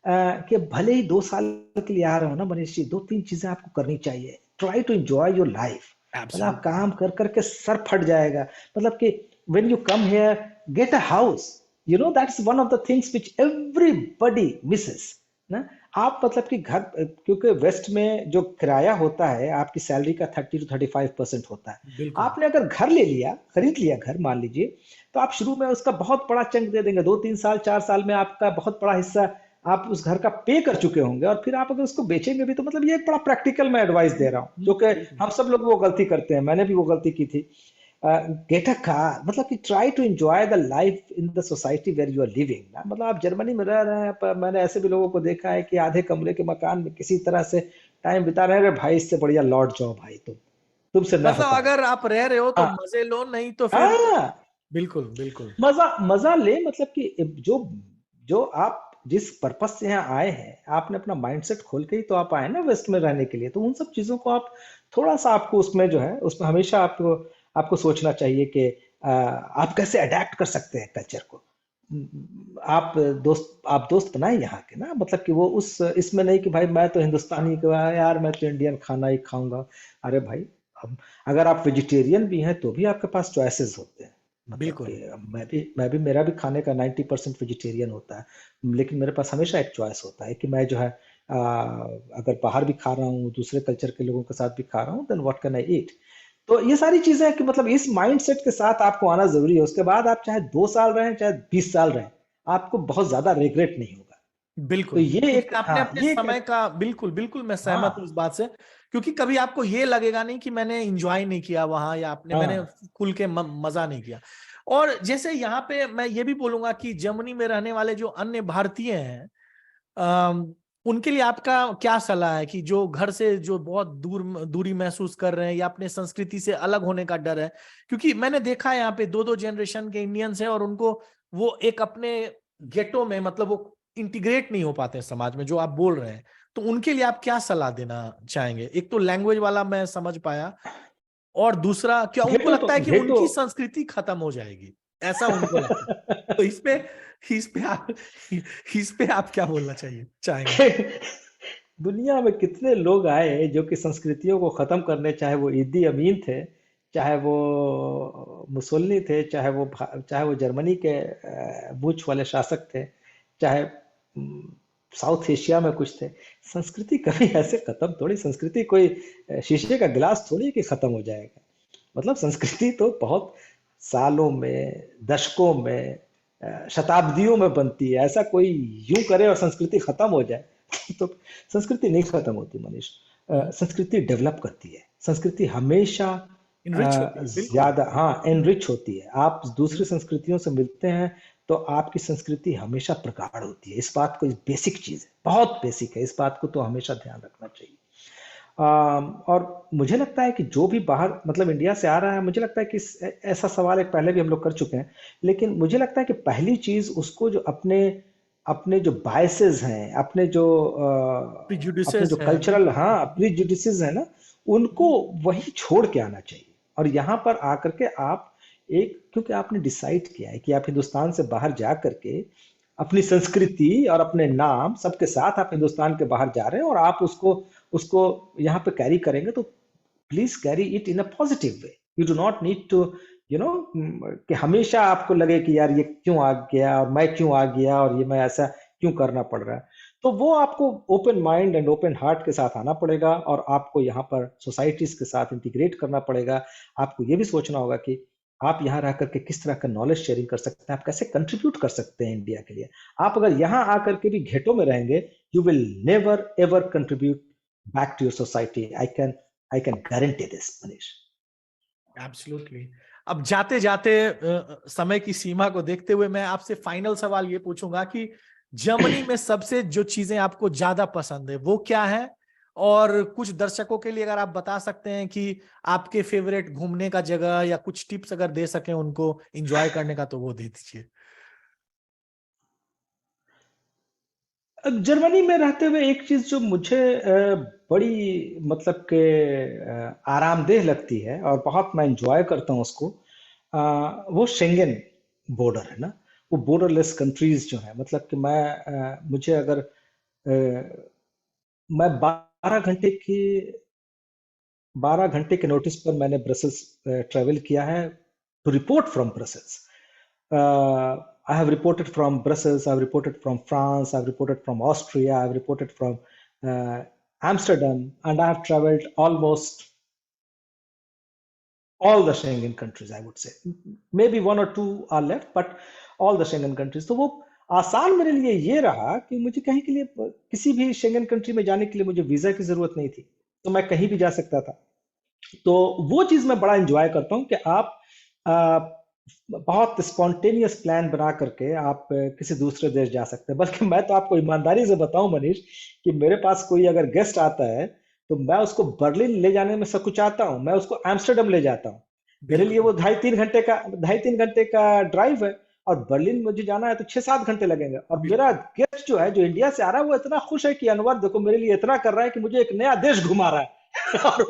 कि भले ही 2 साल के लिए आ रहे हो ना मनीष जी, 2-3 चीजें आपको करनी चाहिए। Try to enjoy your life. मतलब आप एब्सोल्युटली। काम कर करके सर फट जाएगा। मतलब कि when you come here, get a house, you know that's one of the things which everybody Mrs ना। आप मतलब कि घर, क्योंकि वेस्ट में जो किराया होता है, आपकी सैलरी का 30 to 35% होता है। बिल्कुल। आपने अगर घर ले लिया, खरीद लिया घर, मान लीजिए, तो आप शुरू में उसका बहुत बड़ा चंक दे देंगे। 2-3 साल, 4 साल में आपका बहुत बड़ा हिस्सा आप उस घर का पे कर चुके होंगे। और फिर आप अगर उसको बेचेंगे भी, तो मतलब ये एक बड़ा प्रैक्टिकल मैं एडवाइस दे रहा हूँ, जो कि बिल्कुल। हम सब लोग वो गलती करते हैं, मैंने भी वो गलती की थी। गेट अ कार, मतलब कि try to enjoy the life in the society where you are living ना। मतलब आप जर्मनी में रह रहे हैं, पर मैंने ऐसे भी लोगों को देखा है कि आधे कमरे के मकान में किसी तरह से टाइम बिता रहे हैं। अरे भाई, इससे बढ़िया लौट जाओ भाई, तुमसे ना हो मतलब पाएगा। अगर आप रह रहे हो तो हाँ, मजे लो, नहीं तो फिर। हाँ, बिल्कुल बिल्कुल। मजा मजा ले। मतलब कि जो जो आप जिस पर्पस से यहाँ आए हैं, आपने अपना माइंडसेट खोल के ही तो आप आए ना वेस्ट में रहने के लिए। तो उन सब चीजों को आप थोड़ा सा, आपको उसमें जो है, उसमें हमेशा आपको आपको सोचना चाहिए कि आप कैसे अडेप्ट कर सकते हैं कल्चर को। आप दोस्त बनाए यहाँ के ना, मतलब कि वो उस इसमें नहीं कि भाई मैं तो हिंदुस्तानी का यार, मैं तो इंडियन खाना ही खाऊंगा। अरे भाई, अब अगर आप वेजिटेरियन भी हैं, तो भी आपके पास चॉइसेस होते हैं। मतलब कि बिल्कुल। मैं भी मेरा भी खाने का 90% वेजिटेरियन होता है। लेकिन मेरे पास हमेशा एक चॉइस होता है कि मैं जो है, अगर बाहर भी खा रहा हूँ, दूसरे कल्चर के लोगों के साथ भी खा रहा हूँ, देन व्हाट कैन आई ईट। तो ये सारी चीजें हैं कि मतलब इस माइंडसेट के साथ आपको आना जरूरी है। उसके बाद आप चाहे 2 साल रहें, चाहे 20 साल रहें, आपको बहुत ज्यादा रिग्रेट नहीं होगा। तो बिल्कुल, ये क्योंकि एक, आपने हाँ अपने ये समय एक, का, बिल्कुल बिल्कुल मैं सहमत हूँ इस हाँ बात से। क्योंकि कभी आपको ये लगेगा नहीं कि मैंने एंजॉय नहीं किया वहां, या मैंने हाँ खुल के मजा नहीं किया। और जैसे यहाँ पे मैं ये भी बोलूंगा कि जर्मनी में रहने वाले जो अन्य भारतीय हैं, अम, उनके लिए आपका क्या सलाह है, कि जो घर से जो बहुत दूरी महसूस कर रहे हैं, या अपने संस्कृति से अलग होने का डर है? क्योंकि मैंने देखा है यहाँ पे दो दो जनरेशन के इंडियंस हैं, और उनको वो एक अपने गेटो में, मतलब वो इंटीग्रेट नहीं हो पाते हैं समाज में, जो आप बोल रहे हैं। तो उनके लिए आप क्या सलाह देना चाहेंगे? एक तो लैंग्वेज वाला मैं समझ पाया, और दूसरा, क्या उनको घेटो लगता है कि घेटो उनकी संस्कृति खत्म हो जाएगी, ऐसा उनको लगता है? तो इस पे आप क्या बोलना चाहिए चाहेंगे? दुनिया में कितने लोग आए जो कि संस्कृतियों को खत्म करने, चाहे वो ईदी अमीन थे, चाहे वो मुसोलिनी थे, चाहे वो जर्मनी के बूच वाले शासक थे, चाहे साउथ एशिया में कुछ थे। संस्कृति कभी ऐसे खत्म थोड़ी, संस्कृति कोई शीशे का गिलास थोड़ी कि खत्म हो जाएगा। मतलब संस्कृति तो बहुत सालों में, दशकों में, शताब्दियों में बनती है। ऐसा कोई यूं करे और संस्कृति खत्म हो जाए तो संस्कृति नहीं खत्म होती मनीष। संस्कृति डेवलप करती है, संस्कृति हमेशा इनरिच होती है, बिल्कुल। ज्यादा, हाँ, एनरिच होती है। आप दूसरी बिल्कुल। संस्कृतियों से मिलते हैं तो आपकी संस्कृति हमेशा प्रगाढ़ होती है। इस बात को, बेसिक चीज है, बहुत बेसिक है, इस बात को तो हमेशा ध्यान रखना चाहिए। और मुझे लगता है कि जो भी बाहर, मतलब इंडिया से आ रहा है, मुझे लगता है कि ऐसा सवाल एक पहले भी हम लोग कर चुके हैं, लेकिन मुझे लगता है कि पहली चीज उसको, जो अपने अपने जो बायसेस हैं, अपने जो प्रिजुडिसेस है, कल्चरल, बिल्कुल। हाँ, प्रीजुडिसेस है ना, उनको वही छोड़ के आना चाहिए। और यहाँ पर आकर के आप एक, क्योंकि आपने डिसाइड किया है कि आप हिंदुस्तान से बाहर जा करके अपनी संस्कृति और अपने नाम सबके साथ आप हिंदुस्तान के बाहर जा रहे हैं, और आप उसको उसको यहाँ पे कैरी करेंगे, तो please carry it in a positive way. You do not need to, you know, कि हमेशा आपको लगे कि यार ये क्यों आ गया, और मैं क्यों आ गया, और ये मैं ऐसा क्यों करना पड़ रहा है। तो वो आपको open mind and open heart के साथ आना पड़ेगा, और आपको यहाँ पर सोसाइटीज के साथ इंटीग्रेट करना पड़ेगा। आपको ये भी सोचना होगा कि आप यहाँ रह करके किस तरह का नॉलेज शेयरिंग कर सकते हैं, आप कैसे कंट्रीब्यूट कर सकते हैं इंडिया के लिए। आप अगर यहाँ आकर के भी घेटों में रहेंगे, you will never ever contribute back to your society. I can guarantee this, Manish. Absolutely. अब जाते जाते समय की सीमा को देखते हुए मैं आपसे फाइनल सवाल ये पूछूंगा कि जर्मनी में सबसे जो चीजें आपको ज्यादा पसंद है वो क्या है? और कुछ दर्शकों के लिए अगर आप बता सकते हैं कि आपके फेवरेट घूमने का जगह, या कुछ टिप्स अगर दे सकें उनको एंजॉय करने का, तो वो दे दीजिए। अब जर्मनी में रहते हुए एक चीज जो मुझे बड़ी, मतलब के आरामदेह लगती है और बहुत मैं एंजॉय करता हूँ उसको, वो शेंगेन बॉर्डर है ना। वो बॉर्डरलेस कंट्रीज जो है, मतलब कि मुझे अगर, मैं 12 घंटे के नोटिस पर मैंने ब्रसल्स ट्रेवल किया है, to report from Brussels. I have reported from Brussels, I've reported from France, I've reported from Austria, I've reported from Amsterdam, and I have traveled almost all the Schengen countries, I would say. Maybe one or two are left, but all the Schengen countries. तो वो आसान मेरे लिए ये रहा कि मुझे कहीं के लिए, किसी भी शेंगन कंट्री में जाने के लिए मुझे वीजा की जरूरत नहीं थी, तो मैं कहीं भी जा सकता था। तो वो चीज मैं बड़ा एंजॉय करता हूँ कि आप आ, बहुत स्पॉन्टेनियस प्लान बना करके आप किसी दूसरे देश जा सकते हैं। बल्कि मैं तो आपको ईमानदारी से बताऊं मनीष, कि मेरे पास कोई अगर गेस्ट आता है तो मैं उसको बर्लिन ले जाने में सकुचाता हूँ, मैं उसको एम्स्टर्डम ले जाता हूँ। मेरे लिए बिल्कुल। वो ढाई तीन घंटे का ड्राइव है, और बर्लिन मुझे जाना है तो 6-7 घंटे लगेंगे। और मेरा बिल्कुल। गेस्ट जो है, जो इंडिया से आ रहा है, वो इतना खुश है कि अनवर देखो मेरे लिए इतना कर रहा है कि मुझे एक नया देश घुमा रहा है और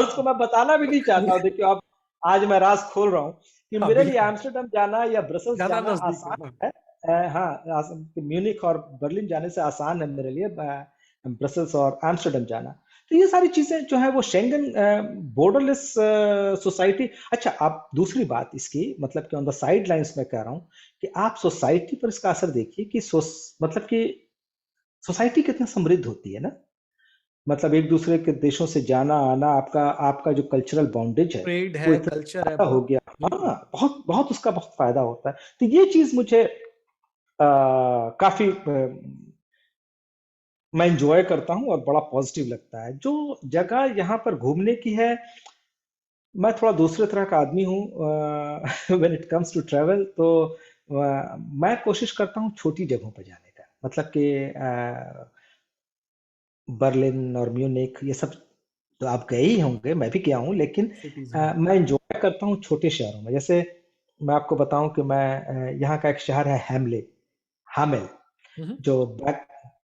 उसको मैं बताना भी नहीं चाहता हूँ। देखियो अब आज मैं राज खोल रहा हूँ कि हाँ, मेरे लिए बिल्कुल। एम्स्टर्डम जाना या ब्रसल्स ज्यादा जाना नजदीक है, आसान हाँ। है। हाँ, म्यूनिख और बर्लिन जाने से आसान है मेरे लिए ब्रसल्स और एम्स्टर्डम जाना। तो ये सारी चीजें जो है वो शेंगन बॉर्डरलेस सोसाइटी। अच्छा, आप दूसरी बात इसकी, मतलब कि ऑन द साइड लाइंस में कह रहा हूँ कि आप सोसाइटी पर इसका असर देखिए कि मतलब कि सोसाइटी कितना समृद्ध होती है ना। मतलब एक दूसरे के देशों से जाना आना, आपका आपका जो कल्चरल बॉन्डेज है ट्रेड वो है, इतना कल्चर है ज्यादा हो बहुत। गया। हाँ, बिल्कुल। बहुत बहुत उसका बहुत फायदा होता है। तो ये चीज मुझे काफी मैं इंजॉय करता हूँ और बड़ा पॉजिटिव लगता है। जो जगह यहाँ पर घूमने की है, मैं थोड़ा दूसरे तरह का आदमी हूँ। When it comes to travel, तो मैं कोशिश करता हूँ छोटी जगहों पर जाने का, मतलब कि बर्लिन और म्यूनिख, ये सब तो आप गए ही होंगे, मैं भी गया हूँ, लेकिन सिटीज हैं। मैं इंजॉय करता हूँ छोटे शहरों में। जैसे मैं आपको बताऊं कि मैं यहाँ का एक शहर है हैमले, हामेल, हम्म। जो back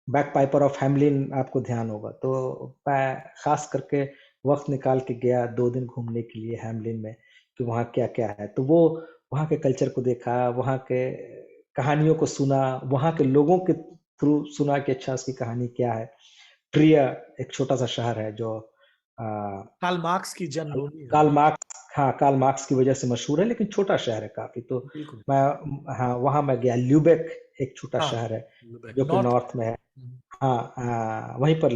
back Piper of Hamelin, आपको ध्यान होगा। तो मैं खास करके वक्त निकाल के गया 2 दिन घूमने के लिए हैमलिन में, कि वहाँ क्या क्या है। तो वो वहाँ के कल्चर को देखा, वहाँ के कहानियों को सुना, वहाँ के लोगों के थ्रू सुना कि अच्छा उसकी कहानी क्या है। ट्रिया एक छोटा सा शहर है जो आ, कार्ल मार्क्स की जन्मभूमि है कार्ल वो। मार्क्स, हाँ, कार्ल मार्क्स की वजह से मशहूर है, लेकिन छोटा शहर है काफी। तो बिल्कुल। मैं, हाँ, वहां मैं गया। ल्यूबेक एक छोटा हाँ, शहर है लुबेक जो कि नॉर्थ। नॉर्थ में है। हाँ, वहीं पर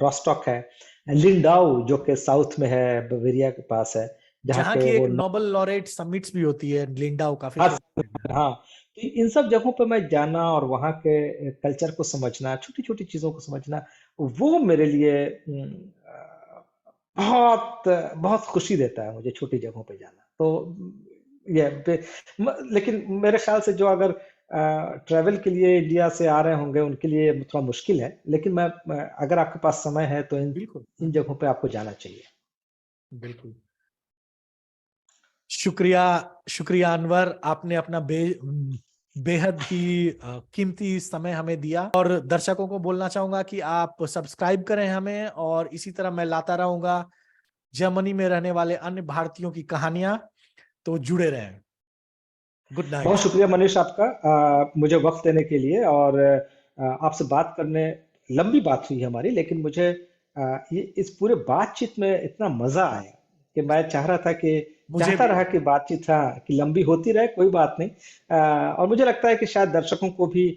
रॉस्टॉक है। लिंडाउ जो कि साउथ में है, बवेरिया के पास है, जहाँ जहाँ के की वो एक नोबेल लॉरेट समिट्स भी होती है, लिंडाओ, काफी हाँ, फेमस है। हाँ। तो इन सब जगहों पर मैं जाना और वहाँ के कल्चर को समझना, छोटी छोटी चीजों को समझना, वो मेरे लिए बहुत बहुत खुशी देता है मुझे, छोटी जगहों पे जाना। तो ये लेकिन मेरे ख्याल से जो अगर ट्रैवल के लिए इंडिया से आ रहे होंगे, उनके लिए थोड़ा मुश्किल है। लेकिन अगर आपके पास समय है तो इन बिल्कुल। इन जगहों पे आपको जाना चाहिए। बिल्कुल। शुक्रिया, शुक्रिया अनवर, आपने अपना बेहद ही कीमती समय हमें दिया। और दर्शकों को बोलना चाहूंगा कि आप सब्सक्राइब करें हमें, और इसी तरह मैं लाता रहूंगा जर्मनी में रहने वाले अन्य भारतीयों की कहानियां। तो जुड़े रहें। गुड बहुत नाइट। शुक्रिया मनीष आपका, मुझे वक्त देने के लिए। और आपसे बात करने, लंबी बात हुई हमारी, लेकिन मुझे ये इस पूरे बातचीत में इतना मजा आया कि मैं चाह रहा था कि मुझे चाहता भी। रहा कि बातचीत, हाँ, कि लंबी होती रहे, कोई बात नहीं। और मुझे लगता है कि शायद दर्शकों को भी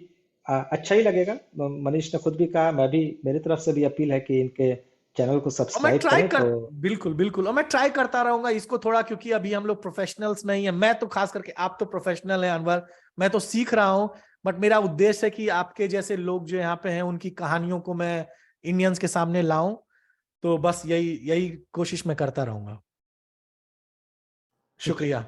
अच्छा ही लगेगा। मनीष ने खुद भी कहा, मैं भी, मेरी तरफ से भी अपील है कि इनके चैनल को और मैं सब्सक्राइब ट्राई करें। कर तो बिल्कुल बिल्कुल, और मैं ट्राई करता रहूंगा इसको थोड़ा, क्योंकि अभी हम लोग प्रोफेशनल्स नहीं है। मैं तो खास करके, आप तो प्रोफेशनल हैं अनवर, मैं तो सीख रहा हूं। बट मेरा उद्देश्य है कि आपके जैसे लोग जो यहाँ पे हैं, उनकी कहानियों को मैं इंडियंस के सामने लाऊं। तो बस यही यही कोशिश मैं करता रहूंगा। ठीक है। शुक्रिया।